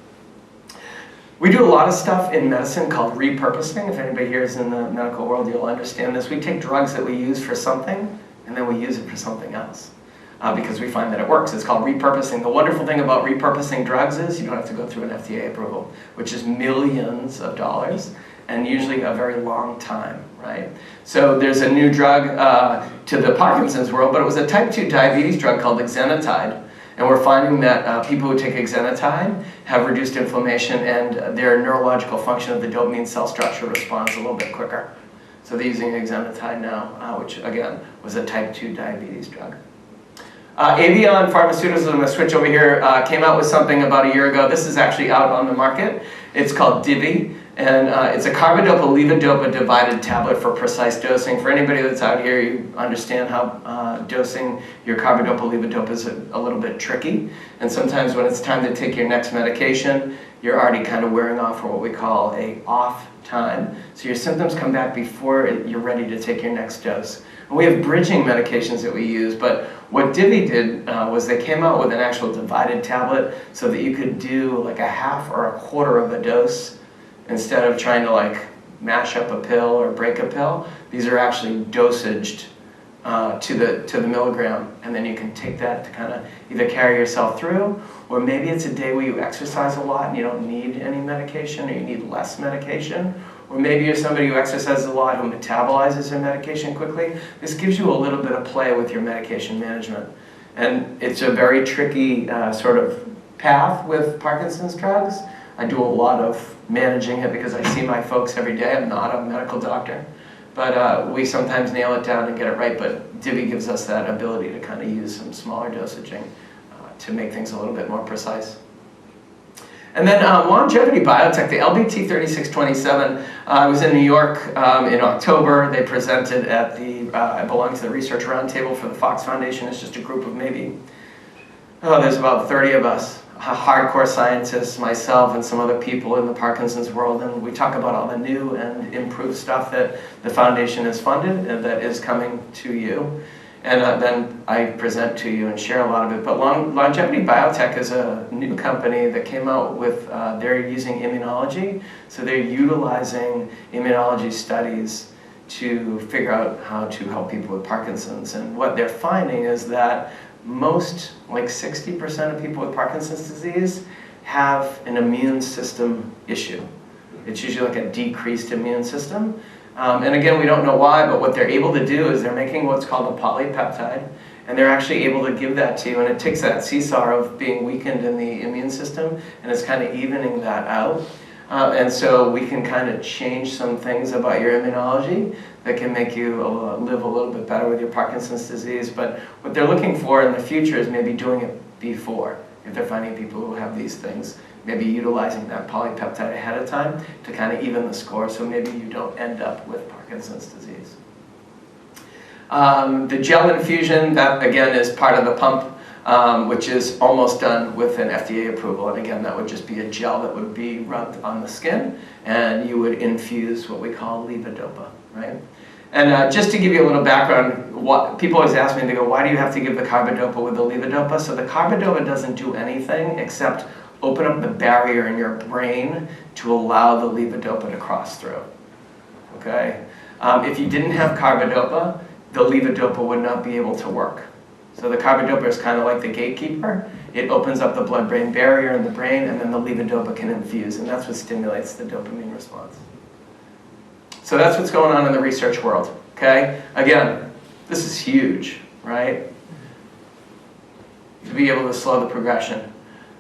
We do a lot of stuff in medicine called repurposing. If anybody here is in the medical world, you'll understand this. We take drugs that we use for something and then we use it for something else because we find that it works. It's called repurposing. The wonderful thing about repurposing drugs is you don't have to go through an FDA approval, which is millions of dollars and usually a very long time, right? So there's a new drug to the Parkinson's world, but it was a type 2 diabetes drug called exenatide. And we're finding that people who take exenatide have reduced inflammation and their neurological function of the dopamine cell structure responds a little bit quicker. So they're using exenatide now, which again was a type 2 diabetes drug. Avion Pharmaceuticals, I'm going to switch over here, came out with something about a year ago. This is actually out on the market. It's called Divi, and it's a carbidopa-levodopa divided tablet for precise dosing. For anybody that's out here, you understand how dosing your carbidopa-levodopa is a little bit tricky. And sometimes when it's time to take your next medication, you're already kind of wearing off for what we call a off time. So your symptoms come back before you're ready to take your next dose. And we have bridging medications that we use, but what Divi did was they came out with an actual divided tablet so that you could do like a half or a quarter of a dose instead of trying to like mash up a pill or break a pill. These are actually dosaged to the milligram, and then you can take that to kind of either carry yourself through, or maybe it's a day where you exercise a lot and you don't need any medication, or you need less medication, or maybe you're somebody who exercises a lot who metabolizes their medication quickly. This gives you a little bit of play with your medication management. And it's a very tricky sort of path with Parkinson's drugs. I do a lot of managing it because I see my folks every day. I'm not a medical doctor. But we sometimes nail it down and get it right, but Divi gives us that ability to kind of use some smaller dosaging to make things a little bit more precise. And then longevity biotech, the LBT3627, I was in New York in October. They presented at I belong to the Research Roundtable for the Fox Foundation. It's just a group of maybe, there's about 30 of us, hardcore scientists, myself, and some other people in the Parkinson's world. And we talk about all the new and improved stuff that the foundation has funded and that is coming to you. And then I present to you and share a lot of it. But Longevity Biotech is a new company that came out with, they're using immunology. So they're utilizing immunology studies to figure out how to help people with Parkinson's. And what they're finding is that most, like 60% of people with Parkinson's disease have an immune system issue. It's usually like a decreased immune system. And again, we don't know why, but what they're able to do is they're making what's called a polypeptide, and they're actually able to give that to you, and it takes that seesaw of being weakened in the immune system, and it's kind of evening that out. And so we can kind of change some things about your immunology that can make you live a little bit better with your Parkinson's disease. But what they're looking for in the future is maybe doing it before. If they're finding people who have these things, maybe utilizing that polypeptide ahead of time to kind of even the score, so maybe you don't end up with Parkinson's disease. The gel infusion, that again is part of the pump, which is almost done with an FDA approval. And again, that would just be a gel that would be rubbed on the skin, and you would infuse what we call levodopa, right? And just to give you a little background, what people always ask me, they go, why do you have to give the carbidopa with the levodopa? So the carbidopa doesn't do anything except open up the barrier in your brain to allow the levodopa to cross through, okay? If you didn't have carbidopa, the levodopa would not be able to work. So the carbidopa is kind of like the gatekeeper. It opens up the blood-brain barrier in the brain, and then the levodopa can infuse, and that's what stimulates the dopamine response. So that's what's going on in the research world, okay? Again, this is huge, right? To be able to slow the progression.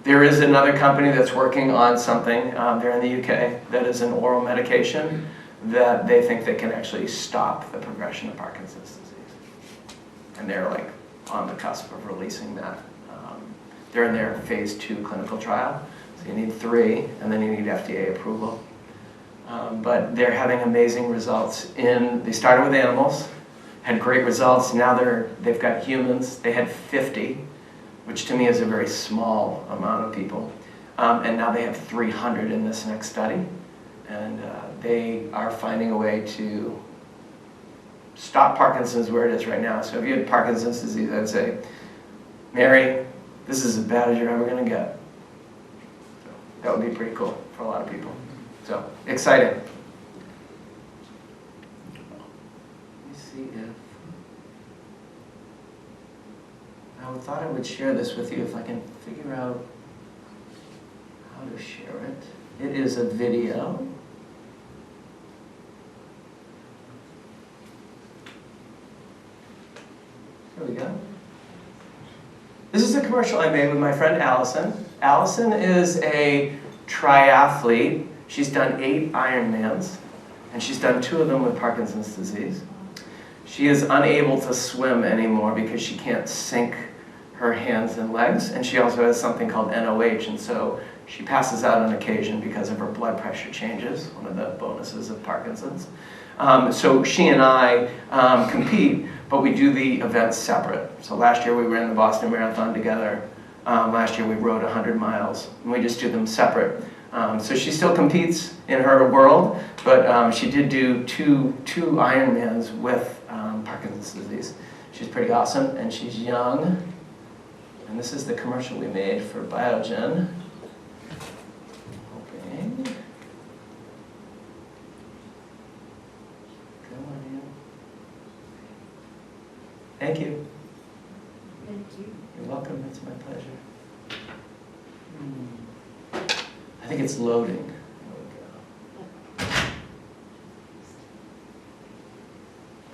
There is another company that's working on something, they're in the UK, that is an oral medication that they think they can actually stop the progression of Parkinson's disease. And they're like on the cusp of releasing that. They're in their phase 2 clinical trial. So you need 3, and then you need FDA approval. But they're having amazing results they started with animals, had great results. Now they've got humans. They had 50, which to me is a very small amount of people. And now they have 300 in this next study. And they are finding a way to stop Parkinson's where it is right now. So if you had Parkinson's disease, I'd say, Mary, this is as bad as you're ever going to get. So that would be pretty cool for a lot of people. So, exciting. Let me see if... I thought I would share this with you if I can figure out how to share it. It is a video. There we go. This is a commercial I made with my friend Allison. Allison is a triathlete. She's done 8 Ironmans, and she's done 2 of them with Parkinson's disease. She is unable to swim anymore because she can't sink her hands and legs, and she also has something called NOH, and so she passes out on occasion because of her blood pressure changes, one of the bonuses of Parkinson's. So she and I compete, but we do the events separate. So last year we ran the Boston Marathon together. Last year we rode 100 miles, and we just do them separate. So she still competes in her world, but she did do two Ironmans with Parkinson's disease. She's pretty awesome, and she's young. And this is the commercial we made for Biogen. Hoping. Come on in. Thank you. Thank you. You're welcome. It's my pleasure. I think it's loading. There we go.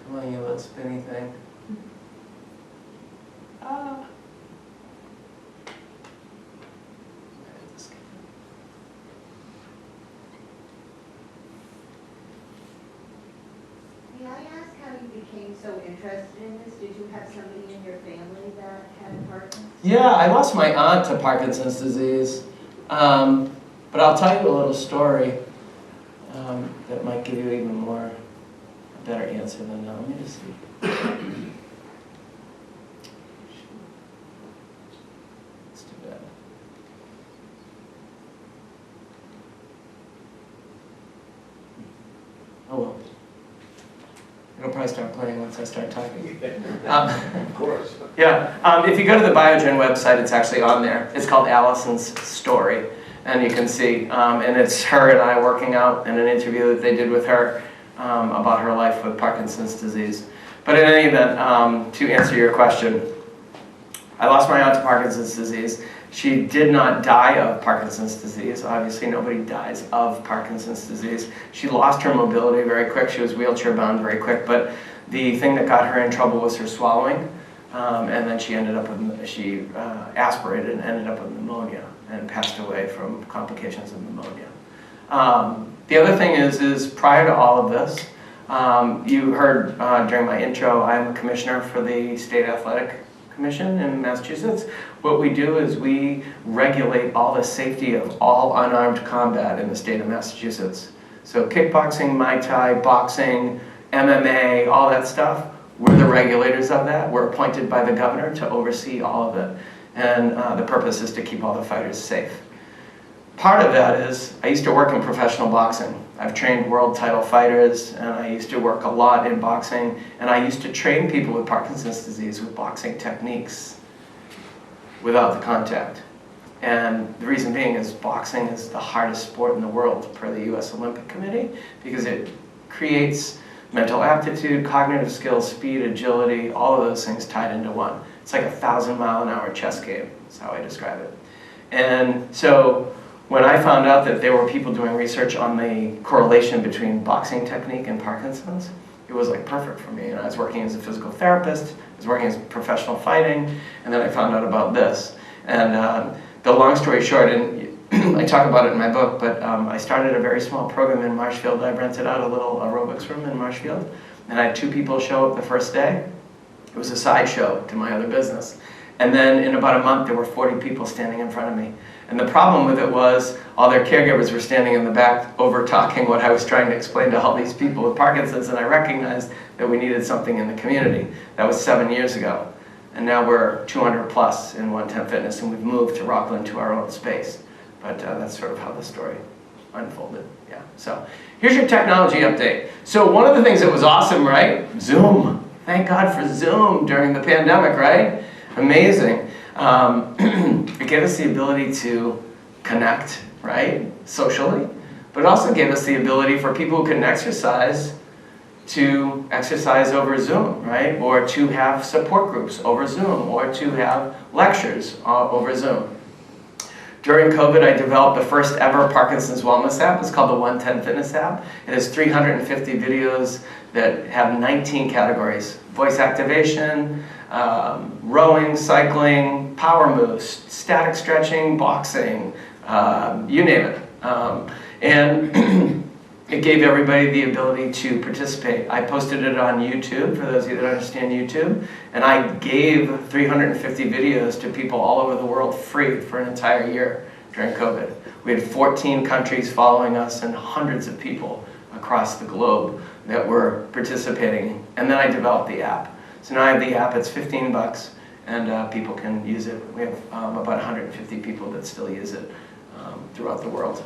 Come on, you little spinny thing. Ah. May I ask how you became so interested in this? Did you have somebody in your family that had Parkinson's? Yeah, I lost my aunt to Parkinson's disease. But I'll tell you a little story that might give you even more, a better answer than that. Let me just see. It's too bad. Oh well. It'll probably start playing once I start talking. Of course. Yeah, if you go to the Biogen website, it's actually on there. It's called Allisons Story, and you can see, and it's her and I working out in an interview that they did with her. about her life with Parkinson's disease. But in any event, to answer your question, I lost my aunt to Parkinson's disease. She did not die of Parkinson's disease. Obviously, nobody dies of Parkinson's disease. She lost her mobility very quick. She was wheelchair bound very quick. But the thing that got her in trouble was her swallowing. And then she ended up with, she aspirated and ended up with pneumonia and passed away from complications of pneumonia. The other thing is prior to all of this, you heard during my intro, I'm a commissioner for the State Athletic Commission in Massachusetts. What we do is we regulate all the safety of all unarmed combat in the state of Massachusetts. So kickboxing, Muay Thai, boxing, MMA, all that stuff, we're the regulators of that. We're appointed by the governor to oversee all of it. And the purpose is to keep all the fighters safe. Part of that is, I used to work in professional boxing. I've trained world title fighters, and I used to work a lot in boxing, and I used to train people with Parkinson's disease with boxing techniques without the contact. And the reason being is boxing is the hardest sport in the world per the US Olympic Committee, because it creates mental aptitude, cognitive skills, speed, agility, all of those things tied into one. It's like a 1,000-mile-an-hour chess game, that's how I describe it. And so when I found out that there were people doing research on the correlation between boxing technique and Parkinson's, it was like perfect for me. And I was working as a physical therapist, I was working as professional fighting, and then I found out about this. And the long story short, and I talk about it in my book, but I started a very small program in Marshfield. I rented out a little aerobics room in Marshfield, and I had 2 people show up the first day. It was a sideshow to my other business. And then in about a month, there were 40 people standing in front of me. And the problem with it was all their caregivers were standing in the back over talking what I was trying to explain to all these people with Parkinson's, and I recognized that we needed something in the community. That was 7 years ago. And now we're 200 plus in 110 Fitness, and we've moved to Rockland to our own space. But that's sort of how the story unfolded. Yeah. So here's your technology update. So one of the things that was awesome, right? Zoom. Thank God for Zoom during the pandemic, right? Amazing. It gave us the ability to connect, right, socially, but it also gave us the ability for people who couldn't exercise to exercise over Zoom, right, or to have support groups over Zoom, or to have lectures over Zoom. During COVID, I developed the first ever Parkinson's Wellness app. It's called the 110 Fitness app. It has 350 videos that have 19 categories: voice activation, rowing, cycling, power moves, static stretching, boxing, you name it. And it gave everybody the ability to participate. I posted it on YouTube, for those of you that understand YouTube, and I gave 350 videos to people all over the world free for an entire year during COVID. We had 14 countries following us and hundreds of people across the globe that were participating. And then I developed the app. So now I have the app, it's 15 bucks, and people can use it. We have about 150 people that still use it throughout the world.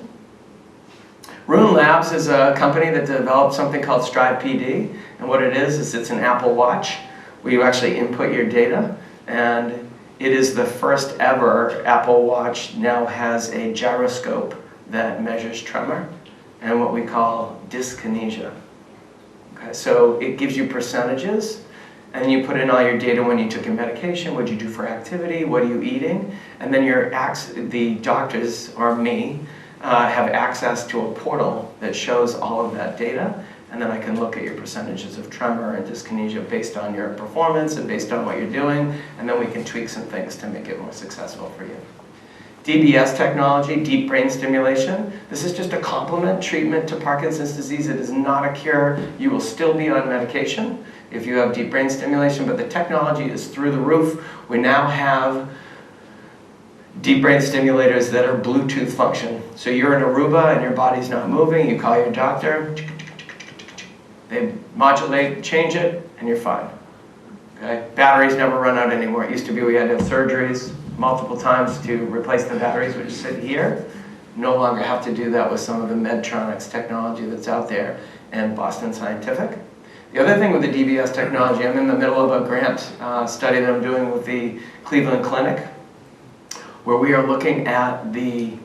Rune Labs is a company that developed something called Strive PD, and what it is it's an Apple Watch where you actually input your data, and it is the first ever Apple Watch now has a gyroscope that measures tremor and what we call dyskinesia. Okay, so it gives you percentages, and then you put in all your data when you took your medication, what you do for activity, what are you eating, and then the doctors, or me, have access to a portal that shows all of that data, and then I can look at your percentages of tremor and dyskinesia based on your performance and based on what you're doing, and then we can tweak some things to make it more successful for you. DBS technology, deep brain stimulation. This is just a complement treatment to Parkinson's disease. It is not a cure. You will still be on medication if you have deep brain stimulation, but the technology is through the roof. We now have deep brain stimulators that are Bluetooth function. So you're in Aruba and your body's not moving, you call your doctor, they modulate, change it, and you're fine. Okay? Batteries never run out anymore. It used to be we had to have surgeries multiple times to replace the batteries, which sit here. No longer have to do that with some of the Medtronics technology that's out there and Boston Scientific. The other thing with the DBS technology, I'm in the middle of a grant study that I'm doing with the Cleveland Clinic, where we are looking at the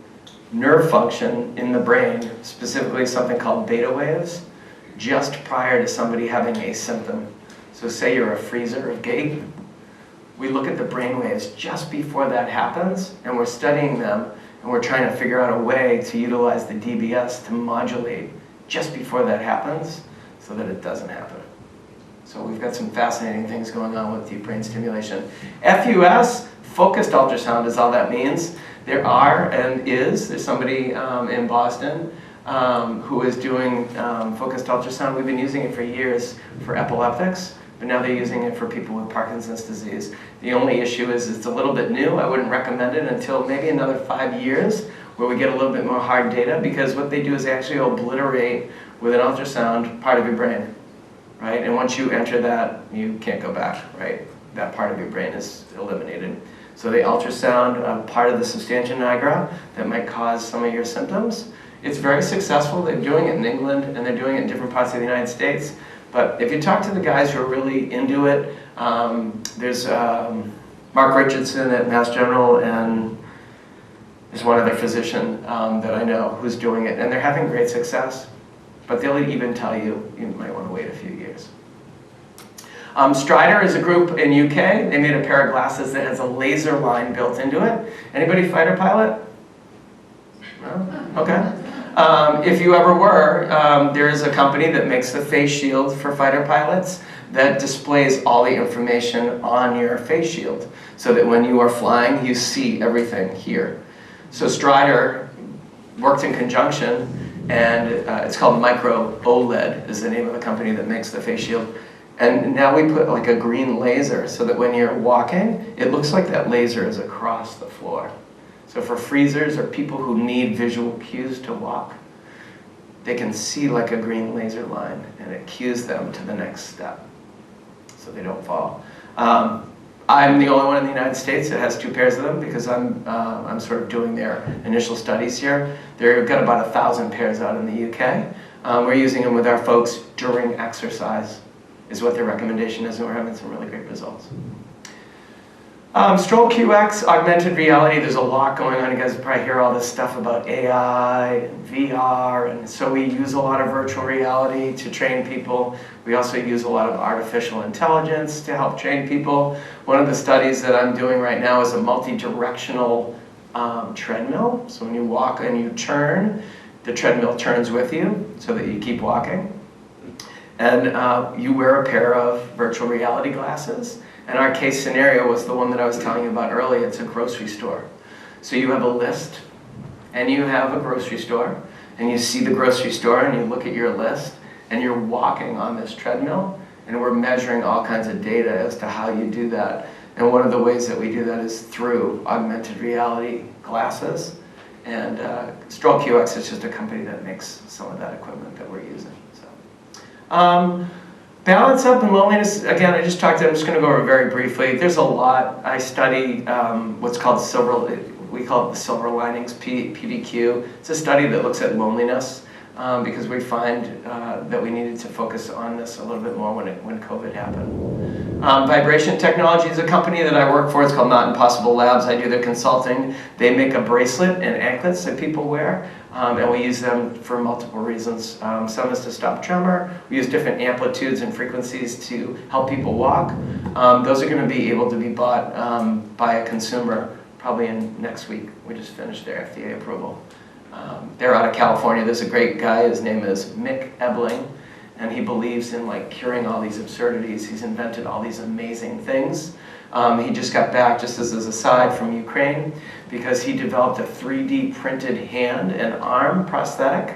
nerve function in the brain, specifically something called beta waves. just prior to somebody having a symptom. So say you're a freezer of gait, we look at the brain waves just before that happens, and we're studying them, and we're trying to figure out a way to utilize the DBS to modulate just before that happens so that it doesn't happen. So we've got some fascinating things going on with deep brain stimulation. FUS, focused ultrasound, is all that means. There's somebody in Boston who is doing focused ultrasound. We've been using it for years for epileptics, but now they're using it for people with Parkinson's disease. The only issue is it's a little bit new. I wouldn't recommend it until maybe another 5 years where we get a little bit more hard data, because what they do is they actually obliterate with an ultrasound part of your brain, right? And once you enter that, you can't go back, right? That part of your brain is eliminated. So they ultrasound part of the substantia nigra that might cause some of your symptoms. It's very successful. They're doing it in England, and they're doing it in different parts of the United States. But if you talk to the guys who are really into it, there's Mark Richardson at Mass General, and there's one other physician that I know who's doing it, and they're having great success. But they'll even tell you, you might want to wait a few years. Strider is a group in UK. They made a pair of glasses that has a laser line built into it. Anybody fighter pilot? No? Okay. If you ever were, there is a company that makes the face shield for fighter pilots that displays all the information on your face shield so that when you are flying, you see everything here. So Strider worked in conjunction, and it's called Micro OLED is the name of the company that makes the face shield. And now we put like a green laser so that when you're walking, it looks like that laser is across the floor. So for freezers or people who need visual cues to walk, they can see like a green laser line, and it cues them to the next step so they don't fall. I'm the only one in the United States that has 2 pairs of them, because I'm sort of doing their initial studies here. They've got about 1,000 pairs out in the UK. We're using them with our folks during exercise is what their recommendation is, and we're having some really great results. Stroll QX, augmented reality, there's a lot going on. You guys probably hear all this stuff about AI and VR, and so we use a lot of virtual reality to train people. We also use a lot of artificial intelligence to help train people. One of the studies that I'm doing right now is a multi-directional treadmill. So when you walk and you turn, the treadmill turns with you so that you keep walking. And you wear a pair of virtual reality glasses. And our case scenario was the one that I was telling you about earlier. It's a grocery store. So you have a list, and you have a grocery store, and you see the grocery store, and you look at your list, and you're walking on this treadmill, and we're measuring all kinds of data as to how you do that. And one of the ways that we do that is through augmented reality glasses. And Stroll QX is just a company that makes some of that equipment that we're using. So. Balance up and loneliness, again, I'm just going to go over very briefly. There's a lot. I study what's called we call it the silver linings, PDQ. It's a study that looks at loneliness because we find that we needed to focus on this a little bit more when COVID happened. Vibration Technology is a company that I work for. It's called Not Impossible Labs. I do their consulting. They make a bracelet and anklets that people wear. And we use them for multiple reasons. Some is to stop tremor. We use different amplitudes and frequencies to help people walk. Those are going to be able to be bought by a consumer probably in next week. We just finished their FDA approval. They're out of California. There's a great guy. His name is Mick Ebling, and he believes in like curing all these absurdities. He's invented all these amazing things. He just got back, just as an aside, from Ukraine because he developed a 3D printed hand and arm prosthetic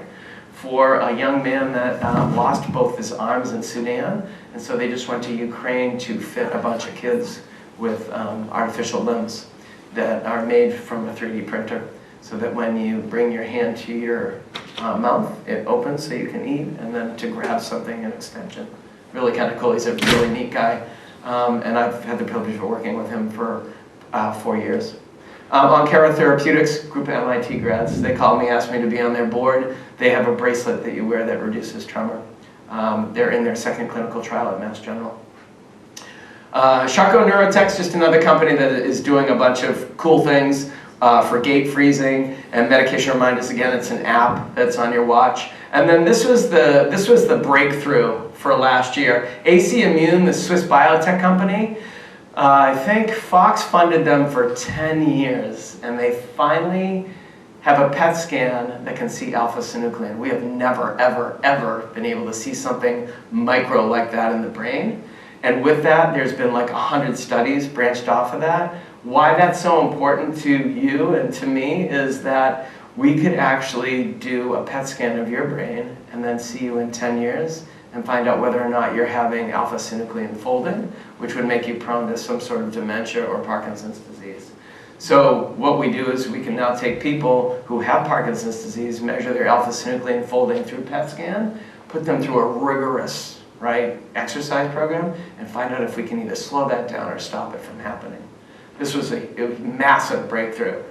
for a young man that lost both his arms in Sudan. And so they just went to Ukraine to fit a bunch of kids with artificial limbs that are made from a 3D printer so that when you bring your hand to your mouth, it opens so you can eat, and then to grab something, an extension. Really kind of cool. He's a really neat guy. And I've had the privilege of working with him for 4 years. Onkera Therapeutics, group of MIT grads, they called me, asked me to be on their board. They have a bracelet that you wear that reduces tremor. They're in their 2nd clinical trial at Mass General. Charcot Neurotext, just another company that is doing a bunch of cool things. for gate freezing, and medication reminders. Again, it's an app that's on your watch. And then this was the breakthrough for last year. AC Immune, the Swiss biotech company, I think Fox funded them for 10 years, and they finally have a PET scan that can see alpha-synuclein. We have never, ever, ever been able to see something micro like that in the brain. And with that, there's been like 100 studies branched off of that. Why that's so important to you and to me is that we could actually do a PET scan of your brain and then see you in 10 years and find out whether or not you're having alpha-synuclein folding, which would make you prone to some sort of dementia or Parkinson's disease. So what we do is we can now take people who have Parkinson's disease, measure their alpha-synuclein folding through PET scan, put them through a rigorous exercise program, and find out if we can either slow that down or stop it from happening. This was a massive breakthrough.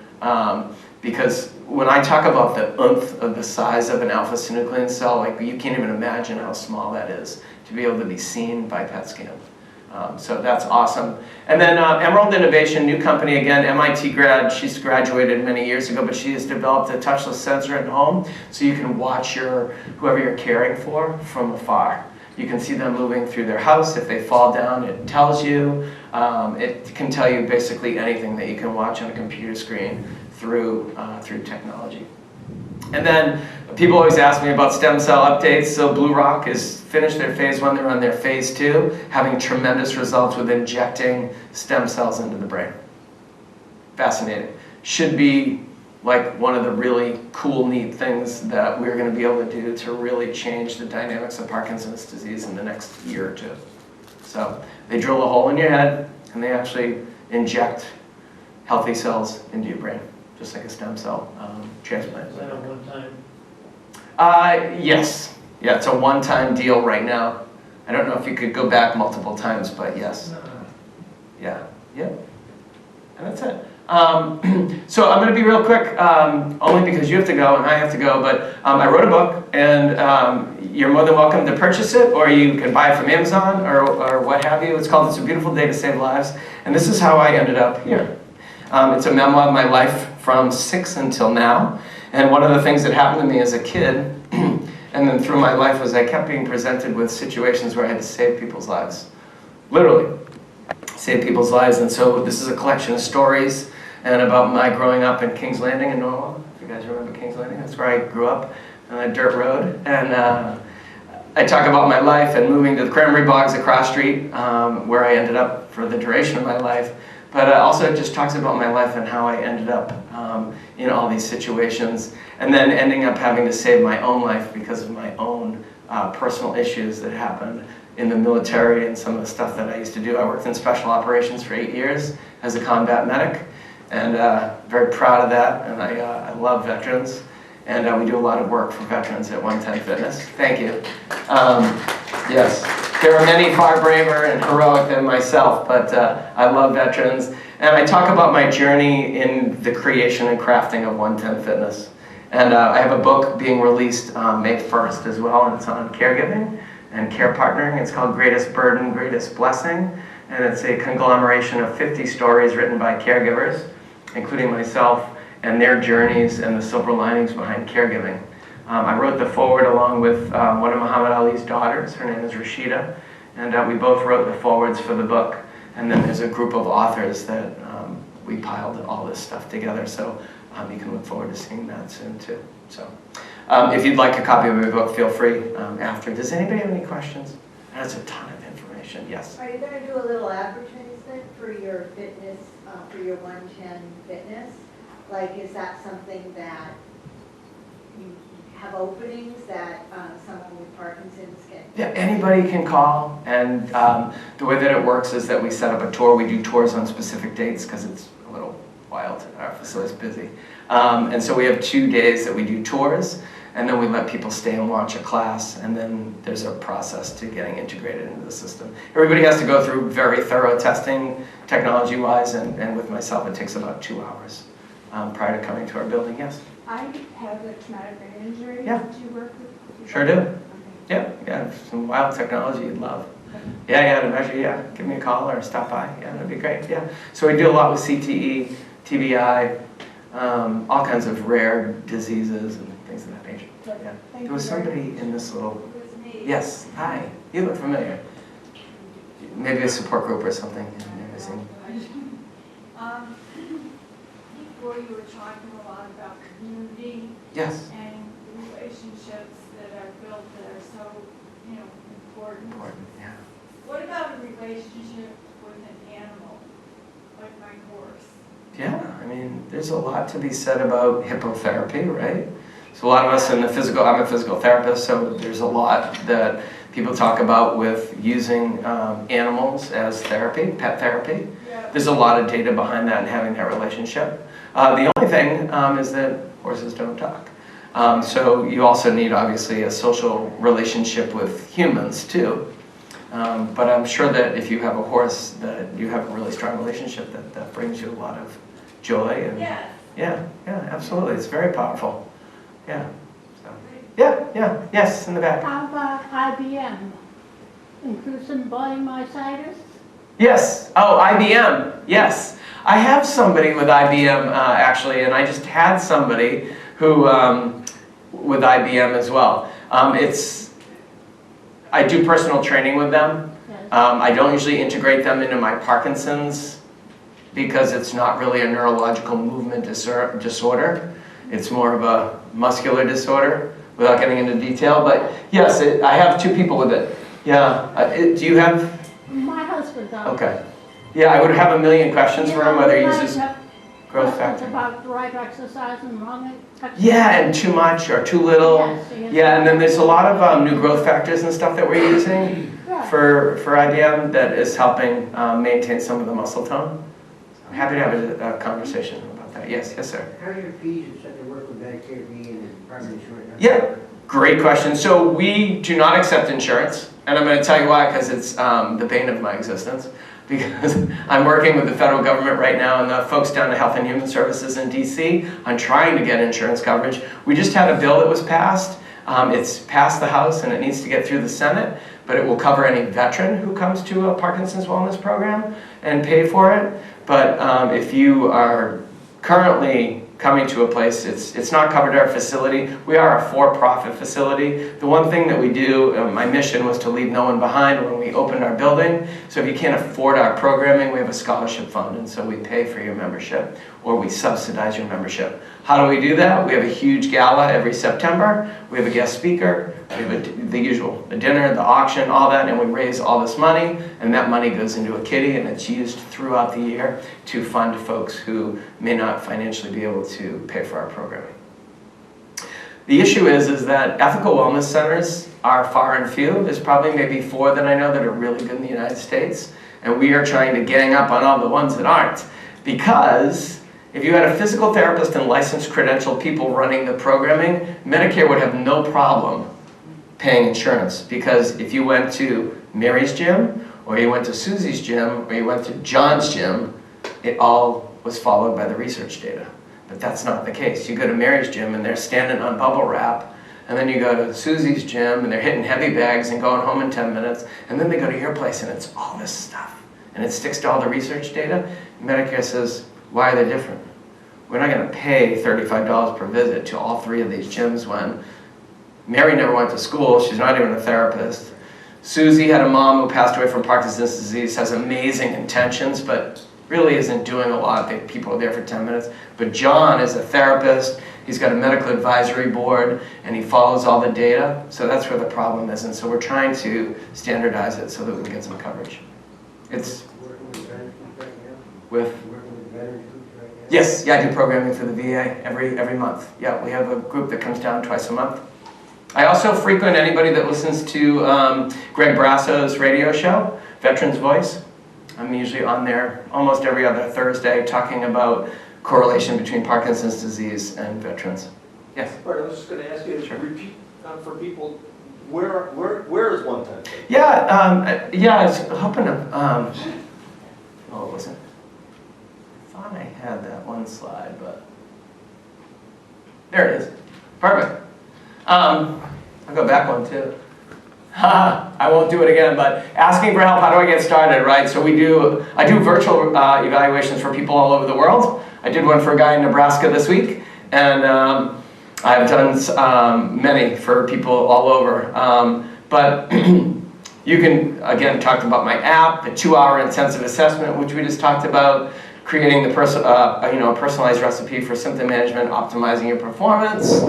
Because when I talk about the oomph of the size of an alpha-synuclein cell, you can't even imagine how small that is to be able to be seen by PET scan. So that's awesome. And then Emerald Innovation, new company, again, MIT grad. She's graduated many years ago, but she has developed a touchless sensor at home so you can watch whoever you're caring for from afar. You can see them moving through their house. If they fall down, it tells you. It can tell you basically anything that you can watch on a computer screen through technology. And then people always ask me about stem cell updates. So Blue Rock has finished their phase 1, they're on their phase 2, having tremendous results with injecting stem cells into the brain. Fascinating. Should be like one of the really cool, neat things that we're going to be able to do to really change the dynamics of Parkinson's disease in the next year or two. So they drill a hole in your head and they actually inject healthy cells into your brain, just like a stem cell transplant. Is that a one-time? Yes. Yeah, it's a one-time deal right now. I don't know if you could go back multiple times, but yes. Yeah. Yep. And that's it. So I'm going to be real quick, only because you have to go and I have to go, but I wrote a book, and you're more than welcome to purchase it, or you can buy it from Amazon or what have you. It's called It's a Beautiful Day to Save Lives, and this is how I ended up here. It's a memoir of my life from 6 until now, and one of the things that happened to me as a kid and then through my life was I kept being presented with situations where I had to save people's lives. Literally, save people's lives. And so this is a collection of stories and about my growing up in King's Landing in Norwalk. If you guys remember King's Landing, that's where I grew up on a dirt road. And I talk about my life and moving to the Cranberry Bogs across street, where I ended up for the duration of my life. But also it just talks about my life and how I ended up in all these situations, and then ending up having to save my own life because of my own personal issues that happened in the military and some of the stuff that I used to do. I worked in special operations for 8 years as a combat medic, and very proud of that, and I love veterans, and we do a lot of work for veterans at 110 Fitness. Thank you. Yes. There are many far braver and heroic than myself, but I love veterans. And I talk about my journey in the creation and crafting of 110 Fitness. And I have a book being released May 1st as well, and it's on caregiving and care partnering. It's called Greatest Burden, Greatest Blessing. And it's a conglomeration of 50 stories written by caregivers, including myself, and their journeys and the silver linings behind caregiving. I wrote the foreword along with one of Muhammad Ali's daughters. Her name is Rashida, and we both wrote the forewords for the book. And then there's a group of authors that we piled all this stuff together, so you can look forward to seeing that soon too. So if you'd like a copy of my book, feel free after. Does anybody have any questions? That's a ton of information. Yes? Are you going to do a little advertisement for your fitness, for your 110 Fitness? Like, is that something that you have openings that someone with Parkinson's can? Yeah, anybody can call, and the way that it works is that we set up a tour. We do tours on specific dates because it's a little wild. Our facility's busy. And so we have 2 days that we do tours, and then we let people stay and watch a class, and then there's a process to getting integrated into the system. Everybody has to go through very thorough testing, technology-wise, and with myself it takes about 2 hours prior to coming to our building. Yes? I have a traumatic brain injury. Yeah. Do you work with? Sure do. Okay. Yeah, some wild technology you'd love. Yeah, to measure, yeah. Give me a call or stop by. Yeah, that'd be great, yeah. So we do a lot with CTE, TBI, all kinds of rare diseases and things of that nature. Yeah. Thank There was you very somebody in this little, It was me. yes, hi, you look familiar. Maybe a support group or something. Maybe seen. Before you were talking a lot about community Yes. and relationships that are built that are so, important. Important, yeah. What about a relationship with an animal, like my horse? Yeah, I mean, there's a lot to be said about hippotherapy, right? So a lot of us in the physical, I'm a physical therapist, so there's a lot that people talk about with using animals as therapy, pet therapy. Yeah. There's a lot of data behind that and having that relationship. The only thing is that horses don't talk. So you also need, obviously, a social relationship with humans, too. But I'm sure that if you have a horse, that you have a really strong relationship that brings you a lot of joy. And Yes. yeah, absolutely. It's very powerful. Yeah. So, yes, in the back. How about IBM? Inclusive body myositis? Yes. Oh, IBM. Yes. I have somebody with IBM actually, and I just had somebody who with IBM as well. I do personal training with them. Yes. I don't usually integrate them into my Parkinson's because it's not really a neurological movement disorder. It's more of a muscular disorder, without getting into detail. But yes, I have 2 people with it. Yeah. Do you have? My husband does. Okay. Yeah, I would have a million questions for him, whether he uses growth questions factor. about the right exercise and wrong exercise. Yeah, and too much or too little. Yes. Yeah, and then there's a lot of new growth factors and stuff that we're using Right. for IBM that is helping maintain some of the muscle tone. I'm happy to have a conversation about that. Yes, sir. How are your fees and stuff that work with Medicare being and private insurance? Yeah, great question. So we do not accept insurance, and I'm going to tell you why, because it's the bane of my existence. Because I'm working with the federal government right now and the folks down to Health and Human Services in DC on trying to get insurance coverage. We just had a bill that was passed. It's passed the House and it needs to get through the Senate, but it will cover any veteran who comes to a Parkinson's wellness program and pay for it. But if you are currently coming to a place, it's not covered at our facility. We are a for-profit facility. The one thing that we do, my mission was to leave no one behind when we opened our building. So if you can't afford our programming, we have a scholarship fund, and so we pay for your membership, or we subsidize your membership. How do we do that? We have a huge gala every September. We have a guest speaker. We have the usual, the dinner, the auction, all that, and we raise all this money, and that money goes into a kitty, and it's used throughout the year to fund folks who may not financially be able to pay for our programming. The issue is that ethical wellness centers are far and few. There's probably maybe 4 that I know that are really good in the United States, and we are trying to gang up on all the ones that aren't. Because if you had a physical therapist and licensed credentialed people running the programming, Medicare would have no problem paying insurance. Because if you went to Mary's gym, or you went to Susie's gym, or you went to John's gym, it all was followed by the research data. But that's not the case. You go to Mary's gym and they're standing on bubble wrap, and then you go to Susie's gym and they're hitting heavy bags and going home in 10 minutes, and then they go to your place and it's all this stuff. And it sticks to all the research data. Medicare says, why are they different? We're not going to pay $35 per visit to all 3 of these gyms when Mary never went to school. She's not even a therapist. Susie had a mom who passed away from Parkinson's disease, has amazing intentions, but really isn't doing a lot. People are there for 10 minutes. But John is a therapist. He's got a medical advisory board, and he follows all the data. So that's where the problem is. And so we're trying to standardize it so that we can get some coverage. It's Working with veterans right now? with... Working with veterans right now? Yes, yeah, I do programming for the VA every month. Yeah, we have a group that comes down twice a month. I also frequent anybody that listens to Greg Brasso's radio show, Veterans Voice. I'm usually on there almost every other Thursday talking about correlation between Parkinson's disease and veterans. Yes? Right, I was just going to ask you to Sure. repeat for people, where is 110? Yeah, I was hoping to, what was it? I thought I had that one slide, but there it is. Perfect. I'll go back one too. I won't do it again, but asking for help, how do I get started, right? So I do virtual evaluations for people all over the world. I did one for a guy in Nebraska this week, and I've done many for people all over. But you can, again, talk about my app, the 2-hour intensive assessment, which we just talked about, creating the a personalized recipe for symptom management, optimizing your performance.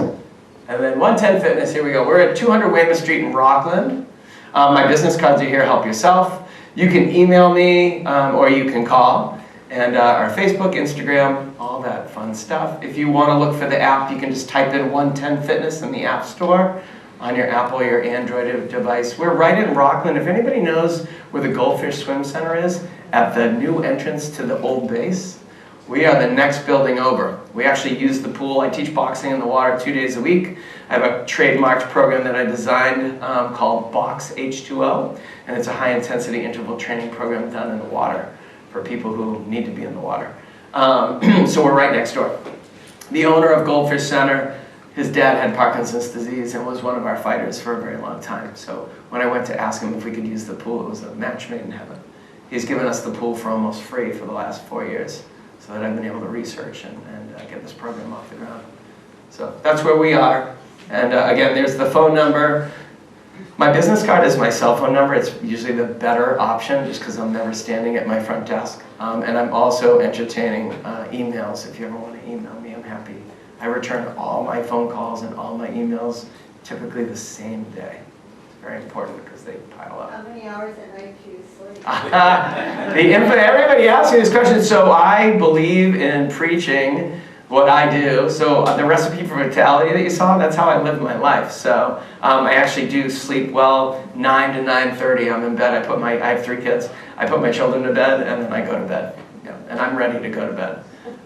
And then 110 Fitness, here we go. We're at 200 Weymouth Street in Rockland. My business cards are here, help yourself. You can email me or you can call. And our Facebook, Instagram, all that fun stuff. If you want to look for the app, you can just type in 110 Fitness in the App Store on your Apple or your Android device. We're right in Rockland. If anybody knows where the Goldfish Swim Center is, at the new entrance to the old base, we are the next building over. We actually use the pool. I teach boxing in the water 2 days a week. I have a trademarked program that I designed called Box H2O, and it's a high-intensity interval training program done in the water for people who need to be in the water. So we're right next door. The owner of Goldfish Center, his dad had Parkinson's disease and was one of our fighters for a very long time. So when I went to ask him if we could use the pool, it was a match made in heaven. He's given us the pool for almost free for the last 4 years, so that I've been able to research and get this program off the ground. So that's where we are. And again, there's the phone number. My business card is my cell phone number. It's usually the better option just because I'm never standing at my front desk. And I'm also entertaining emails. If you ever want to email me, I'm happy. I return all my phone calls and all my emails typically the same day. It's very important because they pile up. How many hours at night do you sleep? Everybody asks me this question. So I believe in preaching what I do. So the recipe for vitality that you saw, that's how I live my life. So I actually do sleep well, 9 to 9:30. I'm in bed. I have 3 kids. I put my children to bed and then I go to bed. Yeah, and I'm ready to go to bed.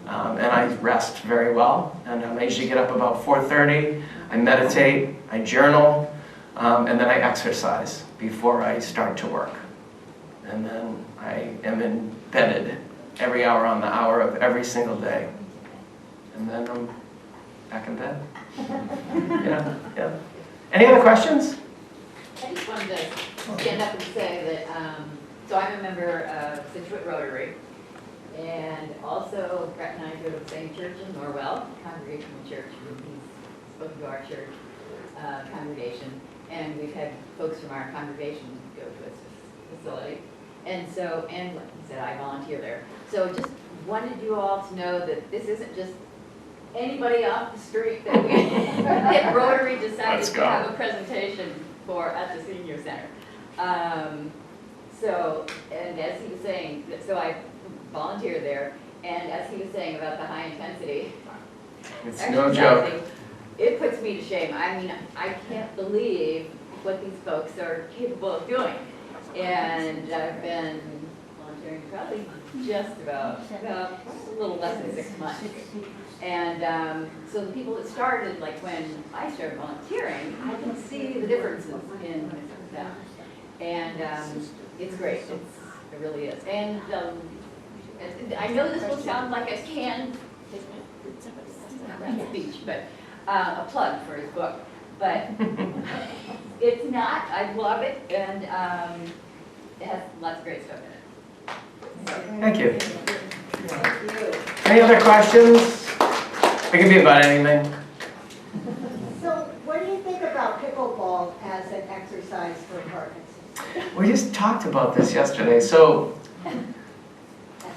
And I rest very well. And I usually get up about 4:30. I meditate, I journal, and then I exercise before I start to work. And then I am embedded every hour on the hour of every single day. And then I'm back in bed. Yeah. Any other questions? I just wanted to stand up and say that, so I'm a member of Scituate Rotary, and also Brett and I go to the same church in Norwell, Congregational Church. He's spoken to our church congregation, and we've had folks from our congregation go to his facility. And so, and like he said, I volunteer there. So just wanted you all to know that this isn't just anybody off the street that we that Rotary decided to have a presentation for at the senior center. So, and as he was saying, so I volunteer there, and as he was saying about the high intensity, it's no joke. It puts me to shame. I mean, I can't believe what these folks are capable of doing. And I've been volunteering probably just about a little less than 6 months. And so the people that started, like when I started volunteering, I can see the differences in them. And it's great. It really is. And I know this will sound like a canned speech, but a plug for his book. But it's not. I love it, and it has lots of great stuff in it. Thank you. Thank you. Any other questions? It can be about anything. So what do you think about pickleball as an exercise for Parkinson's? We just talked about this yesterday. So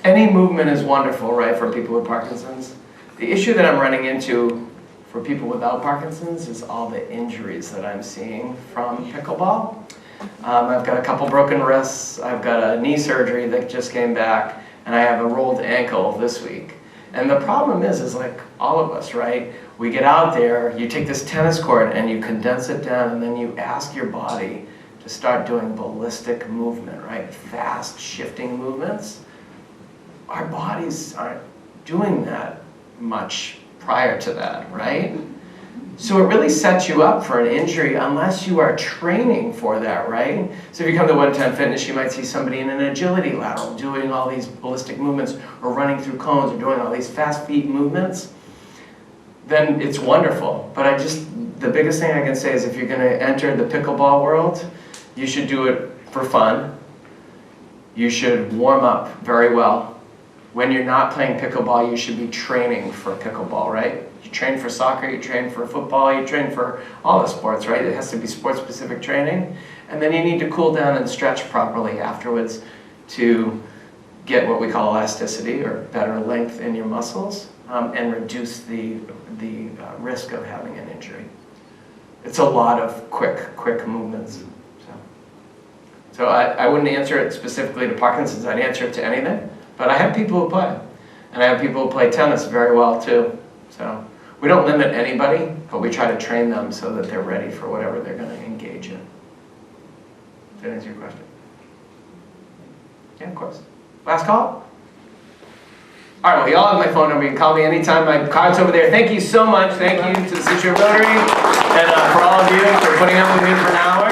any movement is wonderful, right, for people with Parkinson's. The issue that I'm running into for people without Parkinson's is all the injuries that I'm seeing from pickleball. I've got a couple broken wrists, I've got a knee surgery that just came back, and I have a rolled ankle this week. And the problem is like all of us, right? We get out there, you take this tennis court and you condense it down, and then you ask your body to start doing ballistic movement, right? Fast shifting movements. Our bodies aren't doing that much prior to that, right? So it really sets you up for an injury unless you are training for that, right? So if you come to 110 Fitness, you might see somebody in an agility lateral doing all these ballistic movements or running through cones or doing all these fast feet movements. Then it's wonderful. But the biggest thing I can say is if you're going to enter the pickleball world, You should do it for fun. You should warm up very well. When you're not playing pickleball, you should be training for pickleball, right? You train for soccer, you train for football, you train for all the sports, right? It has to be sport-specific training. And then you need to cool down and stretch properly afterwards to get what we call elasticity, or better length in your muscles, and reduce the risk of having an injury. It's a lot of quick movements. So I wouldn't answer it specifically to Parkinson's, I'd answer it to anything. But I have people who play. And I have people who play tennis very well too. So we don't limit anybody, but we try to train them so that they're ready for whatever they're going to engage in. Does that answer your question? Yeah, of course. Last call? All right, well, y'all have my phone number. You can call me anytime. My card's over there. Thank you so much. Thank you to the Scituate Rotary and for all of you for putting up with me for an hour.